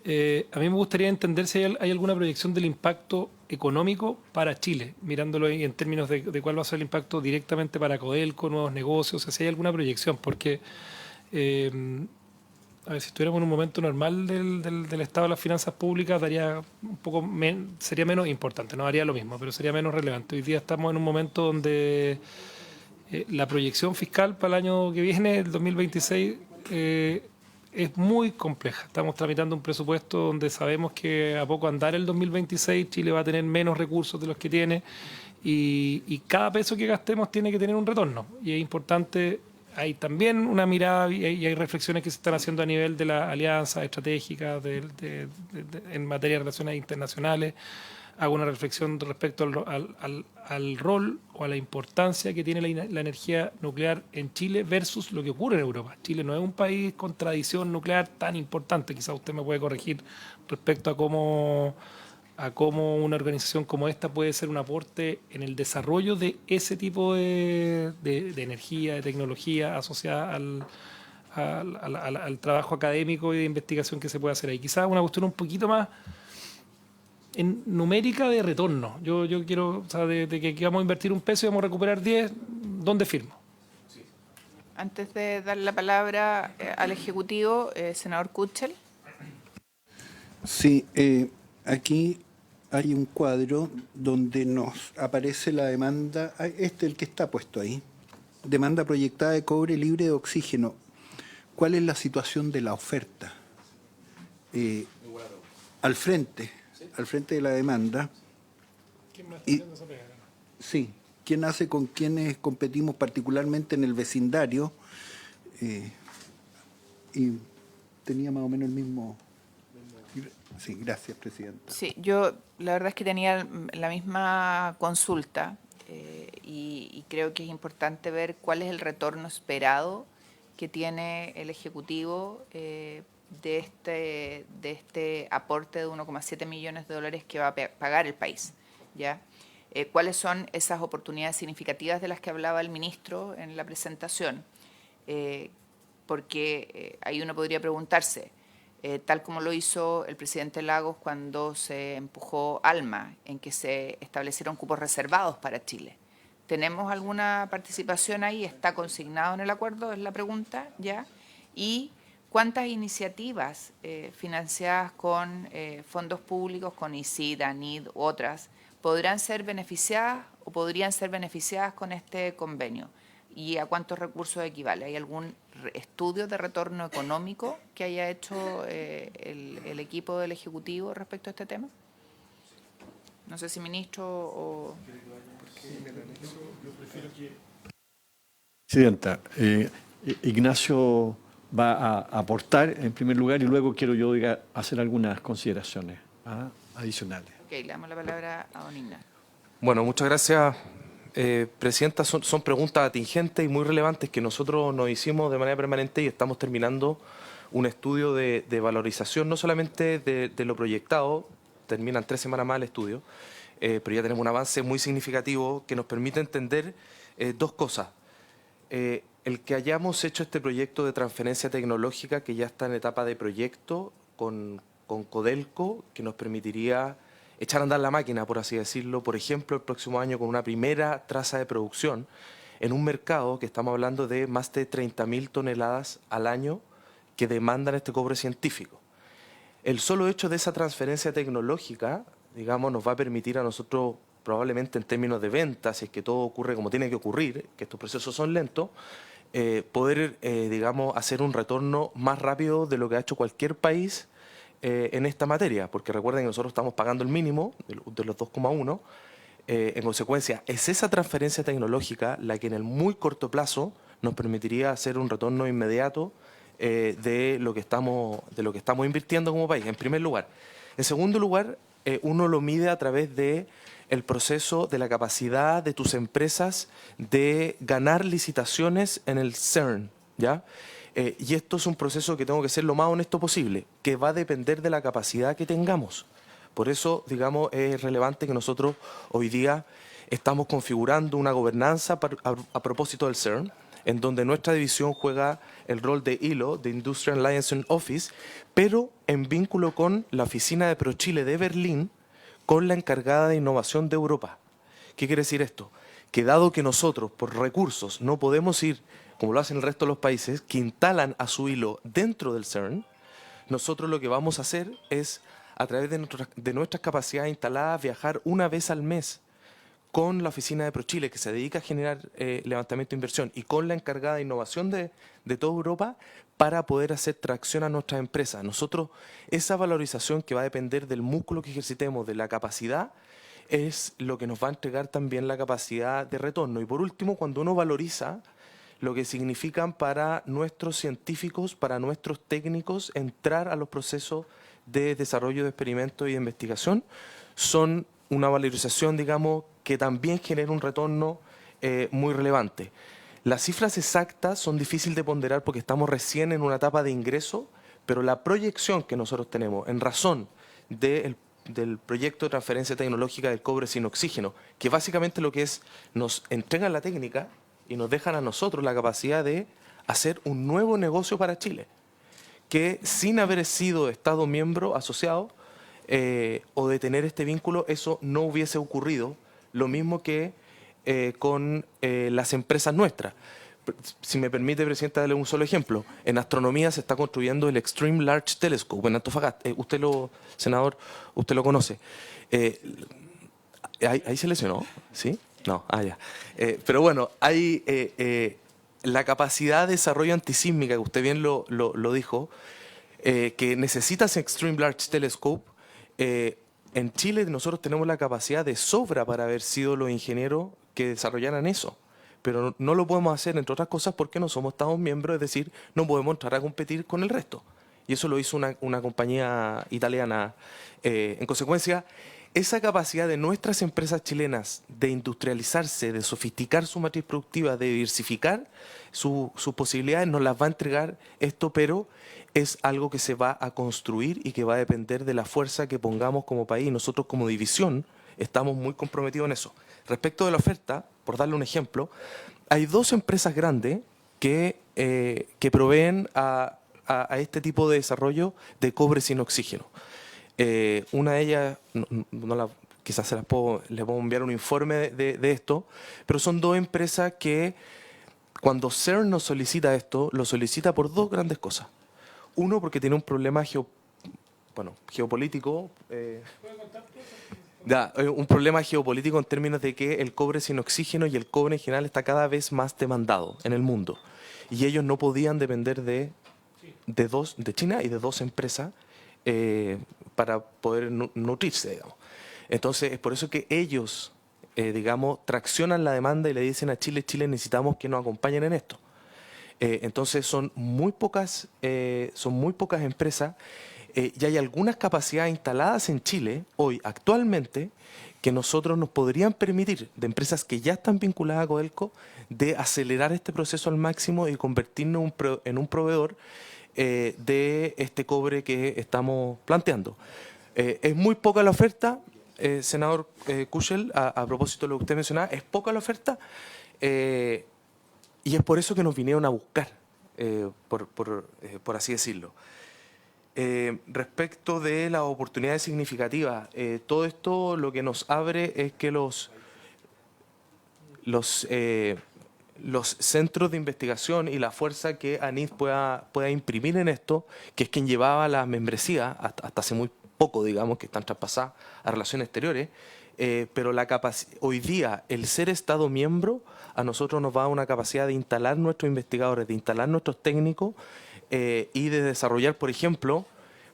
A mí me gustaría entender si hay alguna proyección del impacto económico para Chile, mirándolo en términos de cuál va a ser el impacto directamente para Codelco, nuevos negocios, o sea, si hay alguna proyección, porque a ver, si estuviéramos en un momento normal del estado de las finanzas públicas, daría un poco sería menos importante, no haría lo mismo, pero sería menos relevante. Hoy día estamos en un momento donde la proyección fiscal para el año que viene, el 2026, es muy compleja. Estamos tramitando un presupuesto donde sabemos que a poco andar el 2026 Chile va a tener menos recursos de los que tiene y cada peso que gastemos tiene que tener un retorno. Y es importante, hay también una mirada y hay reflexiones que se están haciendo a nivel de las alianzas estratégicas en materia de relaciones internacionales. Hago una reflexión respecto al rol o a la importancia que tiene la energía nuclear en Chile versus lo que ocurre en Europa. Chile no es un país con tradición nuclear tan importante. Quizá usted me puede corregir respecto a cómo una organización como esta puede ser un aporte en el desarrollo de ese tipo de energía, de tecnología asociada al trabajo académico y de investigación que se puede hacer ahí. Quizás una cuestión un poquito más en numérica de retorno. Yo quiero, o sea, de que vamos a invertir un peso y vamos a recuperar 10, ¿dónde firmo? Sí. Antes de dar la palabra al Ejecutivo, senador Kuchel. Sí, aquí hay un cuadro donde nos aparece la demanda, el que está puesto ahí, demanda proyectada de cobre libre de oxígeno. cuál es la situación de la oferta al frente de la demanda. ¿Quién más está Y- haciendo esa pega? Sí, quién hace con quienes competimos particularmente en el vecindario. Y tenía más o menos el mismo... Sí, gracias, presidenta. Sí, yo la verdad es que tenía la misma consulta y creo que es importante ver cuál es el retorno esperado que tiene el Ejecutivo de este aporte de 1,7 millones de dólares que va a pagar el país, ¿ya? ¿Cuáles son esas oportunidades significativas de las que hablaba el ministro en la presentación? Porque ahí uno podría preguntarse, tal como lo hizo el presidente Lagos cuando se empujó ALMA, en que se establecieron cupos reservados para Chile. ¿Tenemos alguna participación ahí? ¿Está consignado en el acuerdo? Es la pregunta, ¿ya? ¿Y cuántas iniciativas financiadas con fondos públicos, con ICID, ANID u otras, podrán ser beneficiadas o podrían ser beneficiadas con este convenio? ¿Y a cuántos recursos equivale? ¿Hay algún estudio de retorno económico que haya hecho el equipo del Ejecutivo respecto a este tema? No sé si ministro o... Presidenta, Ignacio va a aportar en primer lugar y luego quiero yo hacer algunas consideraciones adicionales. Ok, le damos la palabra a don Ignacio. Bueno, muchas gracias, Presidenta. Son preguntas atingentes y muy relevantes que nosotros nos hicimos de manera permanente y estamos terminando un estudio de valorización, no solamente de lo proyectado, terminan 3 semanas más el estudio, pero ya tenemos un avance muy significativo que nos permite entender 2 cosas. El que hayamos hecho este proyecto de transferencia tecnológica que ya está en etapa de proyecto con Codelco, que nos permitiría echar a andar la máquina, por así decirlo, por ejemplo, el próximo año con una primera traza de producción en un mercado que estamos hablando de más de 30.000 toneladas al año que demandan este cobre científico. El solo hecho de esa transferencia tecnológica, digamos, nos va a permitir a nosotros, probablemente en términos de ventas, si es que todo ocurre como tiene que ocurrir, que estos procesos son lentos, poder, digamos, hacer un retorno más rápido de lo que ha hecho cualquier país en esta materia, porque recuerden que nosotros estamos pagando el mínimo de los 2,1. En consecuencia, es esa transferencia tecnológica la que en el muy corto plazo nos permitiría hacer un retorno inmediato de lo que estamos invirtiendo como país, en primer lugar. En segundo lugar, uno lo mide a través de el proceso de la capacidad de tus empresas de ganar licitaciones en el CERN, ¿ya? Y esto es un proceso que tengo que ser lo más honesto posible, que va a depender de la capacidad que tengamos. Por eso, digamos, es relevante que nosotros hoy día estamos configurando una gobernanza a propósito del CERN, en donde nuestra división juega el rol de ILO, de Industrial Liaison Office, pero en vínculo con la oficina de ProChile de Berlín, con la encargada de innovación de Europa. ¿Qué quiere decir esto? Que dado que nosotros, por recursos, no podemos ir, como lo hacen el resto de los países, que instalan a su hilo dentro del CERN, nosotros lo que vamos a hacer es, a través de nuestras capacidades instaladas, viajar una vez al mes con la oficina de ProChile, que se dedica a generar levantamiento de inversión, y con la encargada de innovación de toda Europa, para poder hacer tracción a nuestras empresas. Nosotros, esa valorización que va a depender del músculo que ejercitemos, de la capacidad, es lo que nos va a entregar también la capacidad de retorno. Y por último, cuando uno valoriza lo que significan para nuestros científicos, para nuestros técnicos, entrar a los procesos de desarrollo de experimentos y de investigación, son una valorización, digamos, que también genera un retorno muy relevante. Las cifras exactas son difíciles de ponderar porque estamos recién en una etapa de ingreso, pero la proyección que nosotros tenemos en razón del proyecto de transferencia tecnológica del cobre sin oxígeno, que básicamente lo que es, nos entregan la técnica y nos dejan a nosotros la capacidad de hacer un nuevo negocio para Chile, que sin haber sido Estado miembro asociado o de tener este vínculo, eso no hubiese ocurrido, lo mismo que con las empresas nuestras. Si me permite, Presidenta, darle un solo ejemplo. En astronomía se está construyendo el Extreme Large Telescope en Antofagasta. Senador, usted lo conoce. ¿Ahí se lesionó? ¿Sí? No, ya. Pero bueno, hay la capacidad de desarrollo antisísmica, que usted bien lo dijo, que necesita ese Extreme Large Telescope, en Chile nosotros tenemos la capacidad de sobra para haber sido los ingenieros que desarrollaran eso. Pero no lo podemos hacer, entre otras cosas, porque no somos Estados miembros, es decir, no podemos entrar a competir con el resto. Y eso lo hizo una compañía italiana. En consecuencia, esa capacidad de nuestras empresas chilenas de industrializarse, de sofisticar su matriz productiva, de diversificar sus posibilidades, nos las va a entregar esto, pero es algo que se va a construir y que va a depender de la fuerza que pongamos como país. Nosotros como división estamos muy comprometidos en eso. Respecto de la oferta, por darle un ejemplo, hay 2 empresas grandes que proveen a este tipo de desarrollo de cobre sin oxígeno. Una de ellas, quizás les puedo enviar un informe de esto, pero son 2 empresas que cuando CERN nos solicita esto, lo solicita por 2 grandes cosas. Uno, porque tiene un problema geopolítico. Un problema geopolítico en términos de que el cobre sin oxígeno y el cobre en general está cada vez más demandado en el mundo. Y ellos no podían depender de China y de 2 empresas para poder nutrirse, digamos. Entonces, es por eso que ellos, traccionan la demanda y le dicen a Chile, necesitamos que nos acompañen en esto. Entonces, son muy pocas empresas. Y hay algunas capacidades instaladas en Chile hoy, actualmente, que nosotros nos podrían permitir, de empresas que ya están vinculadas a Codelco, de acelerar este proceso al máximo y convertirnos en un proveedor de este cobre que estamos planteando. Es muy poca la oferta, senador Kuchel, a propósito de lo que usted mencionaba, es poca la oferta y es por eso que nos vinieron a buscar, por así decirlo. Respecto de las oportunidades significativas, todo esto lo que nos abre es que los centros de investigación y la fuerza que ANID pueda imprimir en esto, que es quien llevaba la membresía hasta hace muy poco, digamos, que están traspasadas a relaciones exteriores, pero hoy día el ser Estado miembro a nosotros nos va a dar una capacidad de instalar nuestros investigadores, de instalar nuestros técnicos y de desarrollar, por ejemplo,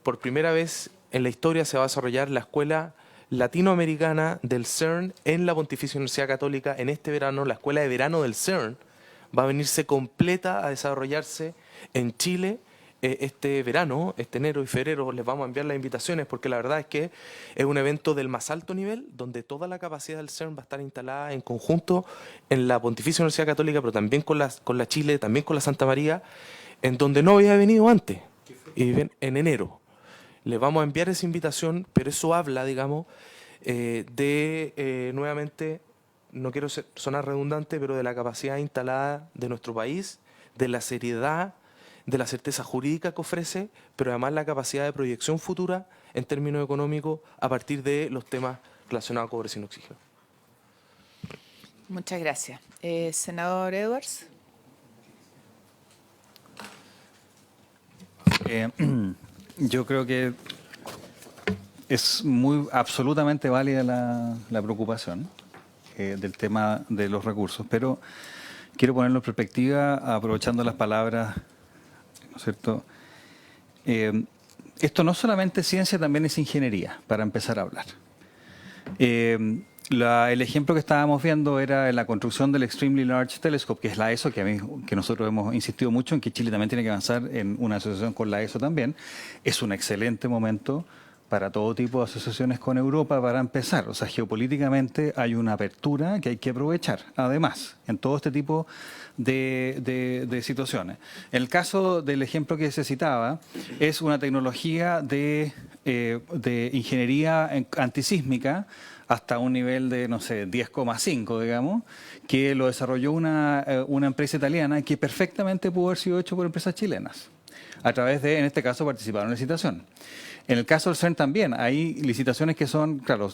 por primera vez en la historia se va a desarrollar la escuela latinoamericana del CERN en la Pontificia Universidad Católica en este verano. La escuela de verano del CERN va a venirse completa a desarrollarse en Chile este verano, este enero y febrero. Les vamos a enviar las invitaciones porque la verdad es que es un evento del más alto nivel donde toda la capacidad del CERN va a estar instalada en conjunto en la Pontificia Universidad Católica, pero también con la Chile, también con la Santa María, en donde no había venido antes, y en enero. Les vamos a enviar esa invitación, pero eso habla, digamos, nuevamente, no quiero sonar redundante, pero de la capacidad instalada de nuestro país, de la seriedad, de la certeza jurídica que ofrece, pero además la capacidad de proyección futura en términos económicos a partir de los temas relacionados con cobre sin oxígeno. Muchas gracias. Senador Edwards. Yo creo que es absolutamente válida la preocupación del tema de los recursos, pero quiero ponerlo en perspectiva aprovechando las palabras, ¿no es cierto? Esto no solamente es ciencia, también es ingeniería, para empezar a hablar. El ejemplo que estábamos viendo era la construcción del Extremely Large Telescope, que es la ESO, que nosotros hemos insistido mucho en que Chile también tiene que avanzar en una asociación con la ESO también. Es un excelente momento para todo tipo de asociaciones con Europa para empezar. O sea, geopolíticamente hay una apertura que hay que aprovechar, además, en todo este tipo de situaciones. En el caso del ejemplo que se citaba, es una tecnología de ingeniería antisísmica hasta un nivel de, no sé, 10,5, digamos, que lo desarrolló una empresa italiana que perfectamente pudo haber sido hecho por empresas chilenas, a través de, en este caso, participaron en licitación. En el caso del CERN también hay licitaciones que son, claro,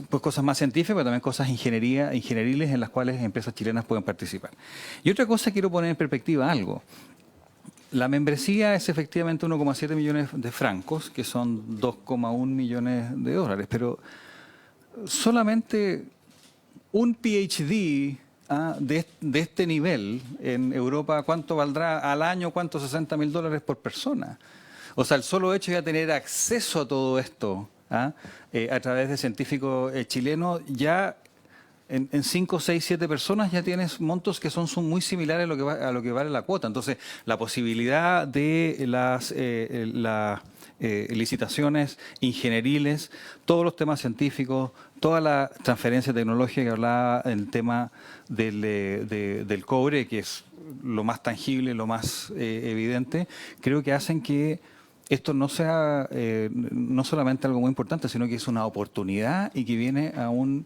pues cosas más científicas, pero también cosas ingenieriles en las cuales empresas chilenas pueden participar. Y otra cosa, quiero poner en perspectiva algo. La membresía es efectivamente 1,7 millones de francos, que son 2,1 millones de dólares, pero solamente un PhD de este nivel en Europa, ¿cuánto valdrá al año? ¿Cuánto? $60.000 por persona. O sea, el solo hecho de tener acceso a todo esto a través de científicos chilenos, ya en 5, 6, 7 personas ya tienes montos que son muy similares a lo que vale la cuota. Entonces, la posibilidad de las licitaciones ingenieriles, todos los temas científicos, toda la transferencia tecnológica que hablaba, el tema del cobre, que es lo más tangible, lo más evidente, creo que hacen que esto no sea no solamente algo muy importante, sino que es una oportunidad y que viene a un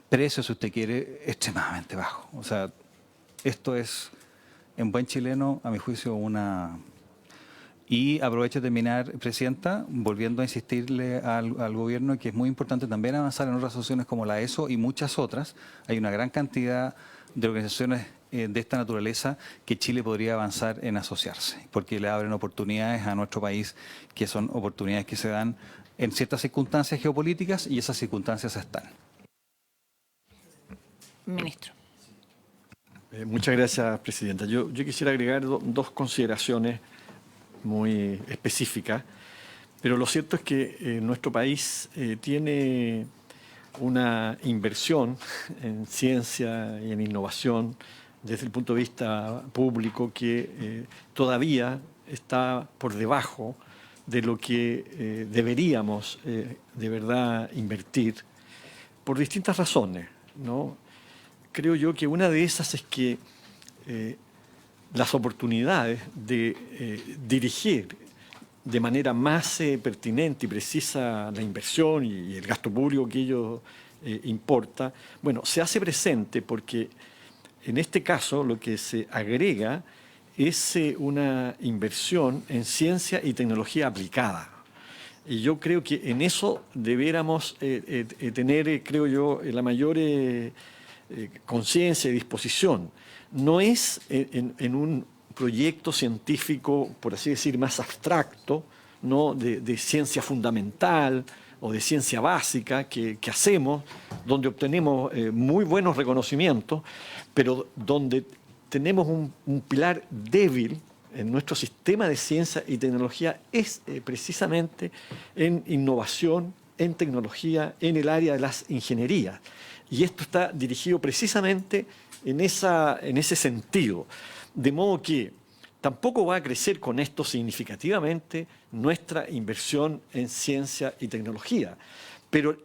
precio, si usted quiere, extremadamente bajo. O sea, esto es, en buen chileno, a mi juicio, una... Y aprovecho de terminar, Presidenta, volviendo a insistirle al gobierno que es muy importante también avanzar en otras asociaciones como la ESO y muchas otras. Hay una gran cantidad de organizaciones de esta naturaleza que Chile podría avanzar en asociarse, porque le abren oportunidades a nuestro país, que son oportunidades que se dan en ciertas circunstancias geopolíticas, y esas circunstancias están. Ministro. Muchas gracias, Presidenta. Yo quisiera agregar dos consideraciones muy específicas, pero lo cierto es que nuestro país tiene una inversión en ciencia y en innovación desde el punto de vista público que todavía está por debajo de lo que deberíamos de verdad invertir por distintas razones, ¿no? Creo yo que una de esas es que las oportunidades de dirigir de manera más pertinente y precisa la inversión y el gasto público que ello importa, bueno, se hace presente porque en este caso lo que se agrega es una inversión en ciencia y tecnología aplicada. Y yo creo que en eso debiéramos tener, creo yo, la mayor conciencia y disposición. No es en un proyecto científico, por así decir, más abstracto, ¿no? de ciencia fundamental o de ciencia básica que hacemos, donde obtenemos muy buenos reconocimientos, pero donde tenemos un pilar débil en nuestro sistema de ciencia y tecnología es precisamente en innovación, en tecnología, en el área de las ingenierías. Y esto está dirigido precisamente en ese sentido. De modo que tampoco va a crecer con esto significativamente nuestra inversión en ciencia y tecnología. Pero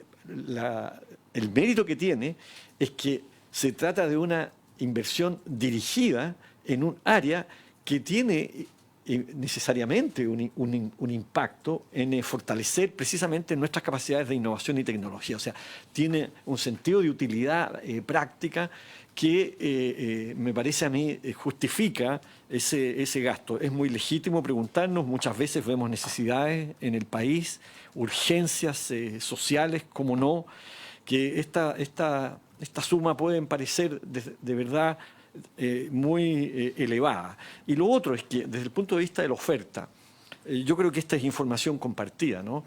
el mérito que tiene es que se trata de una inversión dirigida en un área que tiene necesariamente un impacto en fortalecer precisamente nuestras capacidades de innovación y tecnología. O sea, tiene un sentido de utilidad práctica que me parece a mí justifica ese gasto. Es muy legítimo preguntarnos, muchas veces vemos necesidades en el país, urgencias sociales, como no, que esta suma pueden parecer de verdad muy elevada. Y lo otro es que desde el punto de vista de la oferta, yo creo que esta es información compartida, ¿no?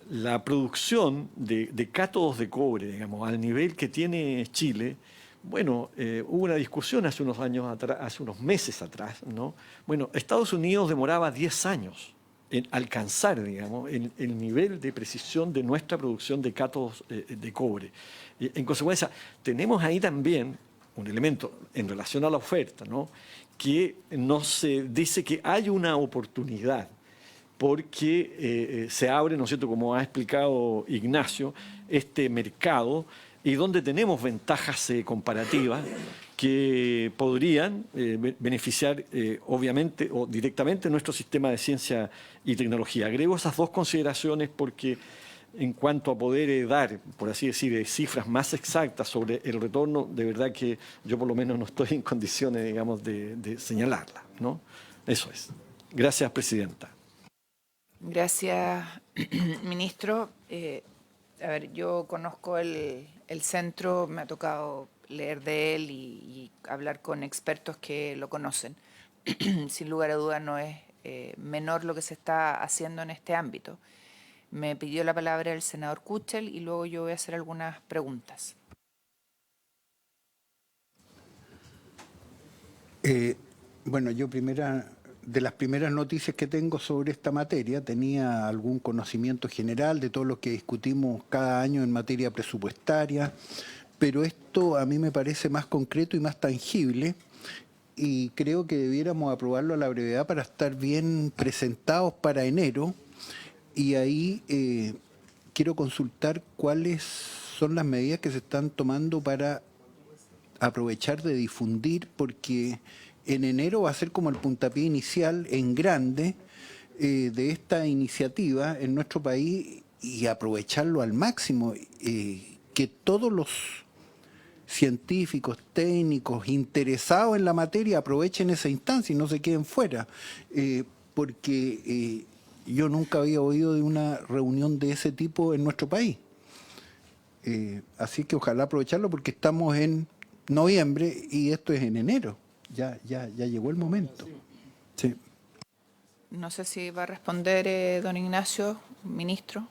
La producción de cátodos de cobre, digamos, al nivel que tiene Chile, bueno, hubo una discusión hace unos años atrás, hace unos meses atrás, ¿no? Bueno, Estados Unidos demoraba 10 años en alcanzar, digamos, el nivel de precisión de nuestra producción de cátodos de cobre. Y, en consecuencia, tenemos ahí también un elemento en relación a la oferta, ¿no? Que nos dice que hay una oportunidad porque se abre, ¿no es cierto?, como ha explicado Ignacio, este mercado y donde tenemos ventajas comparativas que podrían beneficiar obviamente o directamente nuestro sistema de ciencia y tecnología. Agrego esas dos consideraciones porque en cuanto a poder dar, por así decir, cifras más exactas sobre el retorno, de verdad que yo por lo menos no estoy en condiciones, digamos, de señalarla, ¿no? Eso es. Gracias, Presidenta. Gracias, ministro. A ver, yo conozco el centro, me ha tocado leer de él y hablar con expertos que lo conocen. Sin lugar a dudas no es menor lo que se está haciendo en este ámbito. Me pidió la palabra el senador Kuchel y luego yo voy a hacer algunas preguntas. Bueno, yo de las primeras noticias que tengo sobre esta materia, tenía algún conocimiento general de todo lo que discutimos cada año en materia presupuestaria, pero esto a mí me parece más concreto y más tangible, y creo que debiéramos aprobarlo a la brevedad para estar bien presentados para enero, y ahí quiero consultar cuáles son las medidas que se están tomando para aprovechar de difundir, porque en enero va a ser como el puntapié inicial en grande de esta iniciativa en nuestro país, y aprovecharlo al máximo, que todos los científicos, técnicos, interesados en la materia aprovechen esa instancia y no se queden fuera, porque yo nunca había oído de una reunión de ese tipo en nuestro país. Así que ojalá aprovecharlo, porque estamos en noviembre y esto es en enero. Ya llegó el momento. Sí. No sé si va a responder don Ignacio, ministro.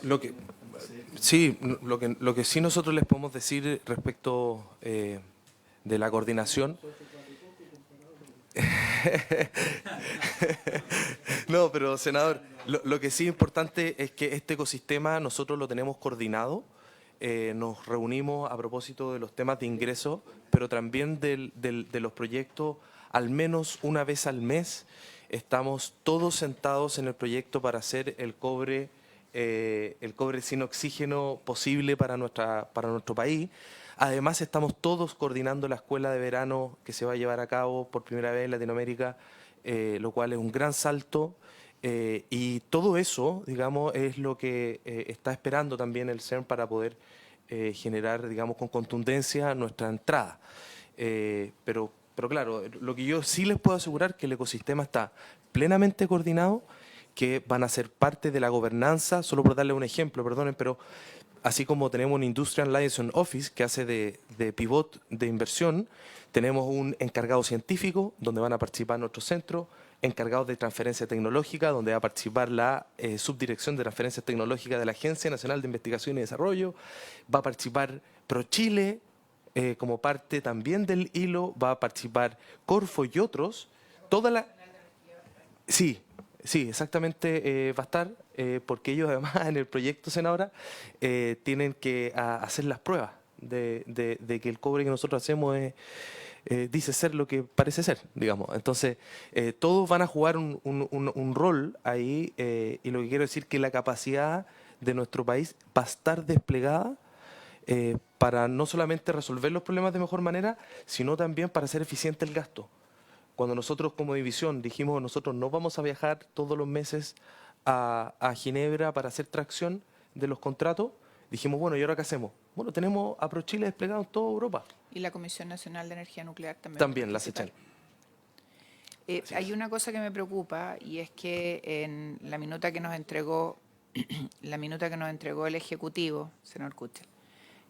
Lo que sí nosotros les podemos decir respecto de la coordinación. No, pero senador, lo que sí es importante es que este ecosistema nosotros lo tenemos coordinado. Nos reunimos a propósito de los temas de ingreso, pero también de los proyectos, al menos una vez al mes. Estamos todos sentados en el proyecto para hacer el cobre sin oxígeno posible para nuestro país. Además, estamos todos coordinando la escuela de verano que se va a llevar a cabo por primera vez en Latinoamérica, lo cual es un gran salto. Y todo eso, digamos, es lo que está esperando también el CERN para poder generar, digamos, con contundencia nuestra entrada. Pero claro, lo que yo sí les puedo asegurar es que el ecosistema está plenamente coordinado, que van a ser parte de la gobernanza. Solo por darle un ejemplo, perdonen, pero así como tenemos un Industrial Liaison Office que hace de pivot de inversión, tenemos un encargado científico donde van a participar nuestros centros, encargados de transferencia tecnológica, donde va a participar la Subdirección de Transferencias Tecnológicas de la Agencia Nacional de Investigación y Desarrollo, va a participar ProChile como parte también del hilo, va a participar Corfo y otros. Sí, exactamente va a estar, porque ellos además en el proyecto, senadora, tienen que hacer las pruebas de que el cobre que nosotros hacemos dice ser lo que parece ser, digamos. Entonces, todos van a jugar un rol ahí, y lo que quiero decir es que la capacidad de nuestro país va a estar desplegada para no solamente resolver los problemas de mejor manera, sino también para hacer eficiente el gasto. Cuando nosotros como división dijimos nosotros no vamos a viajar todos los meses a Ginebra para hacer tracción de los contratos, dijimos, bueno, ¿y ahora qué hacemos? Bueno, tenemos a ProChile desplegado en toda Europa. Y la Comisión Nacional de Energía Nuclear también. También la acechan. Hay una cosa que me preocupa, y es que en la minuta que nos entregó el Ejecutivo, senador Kuchel,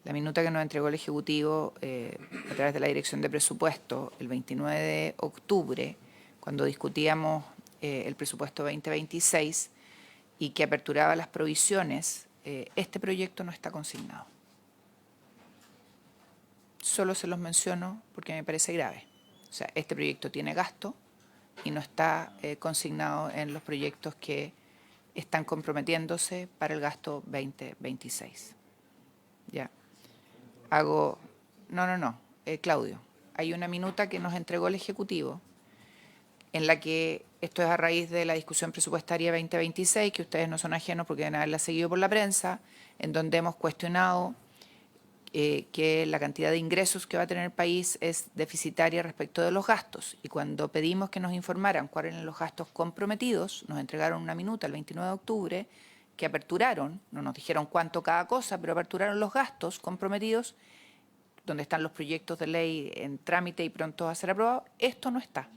la minuta que nos entregó el Ejecutivo a través de la Dirección de Presupuesto el 29 de octubre, cuando discutíamos el presupuesto 2026 y que aperturaba las provisiones, este proyecto no está consignado. Solo se los menciono porque me parece grave. O sea, este proyecto tiene gasto y no está consignado en los proyectos que están comprometiéndose para el gasto 2026. Ya. Claudio, hay una minuta que nos entregó el Ejecutivo en la que, esto es a raíz de la discusión presupuestaria 2026, que ustedes no son ajenos porque deben haberla seguido por la prensa, en donde hemos cuestionado que la cantidad de ingresos que va a tener el país es deficitaria respecto de los gastos. Y cuando pedimos que nos informaran cuáles eran los gastos comprometidos, nos entregaron una minuta el 29 de octubre que aperturaron, no nos dijeron cuánto cada cosa, pero aperturaron los gastos comprometidos, donde están los proyectos de ley en trámite y pronto a ser aprobados. Esto no está.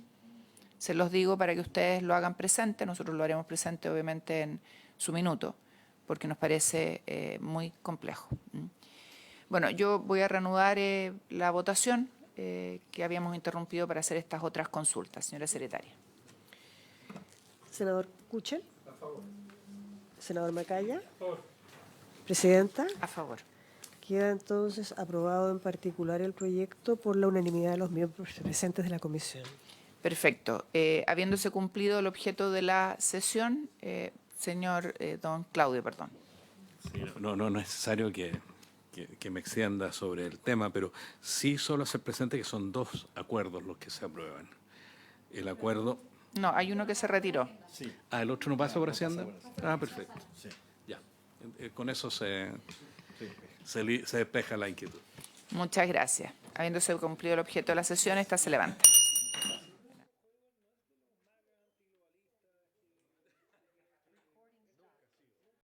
Se los digo para que ustedes lo hagan presente, nosotros lo haremos presente obviamente en su minuto, porque nos parece muy complejo. Bueno, yo voy a reanudar la votación que habíamos interrumpido para hacer estas otras consultas, señora secretaria. Senador Kuchel. Senador Macaya. A favor. Presidenta. A favor. Queda entonces aprobado en particular el proyecto por la unanimidad de los miembros presentes de la comisión. Perfecto. Habiéndose cumplido el objeto de la sesión, señor don Claudio, perdón. Sí, no es necesario que me extienda sobre el tema, pero sí solo hacer presente que son 2 acuerdos los que se aprueban. El acuerdo... No, hay uno que se retiró. Sí. Ah, ¿el otro no pasa por Hacienda? Ah, perfecto. Sí. Ya. Con eso se despeja la inquietud. Muchas gracias. Habiéndose cumplido el objeto de la sesión, esta se levanta.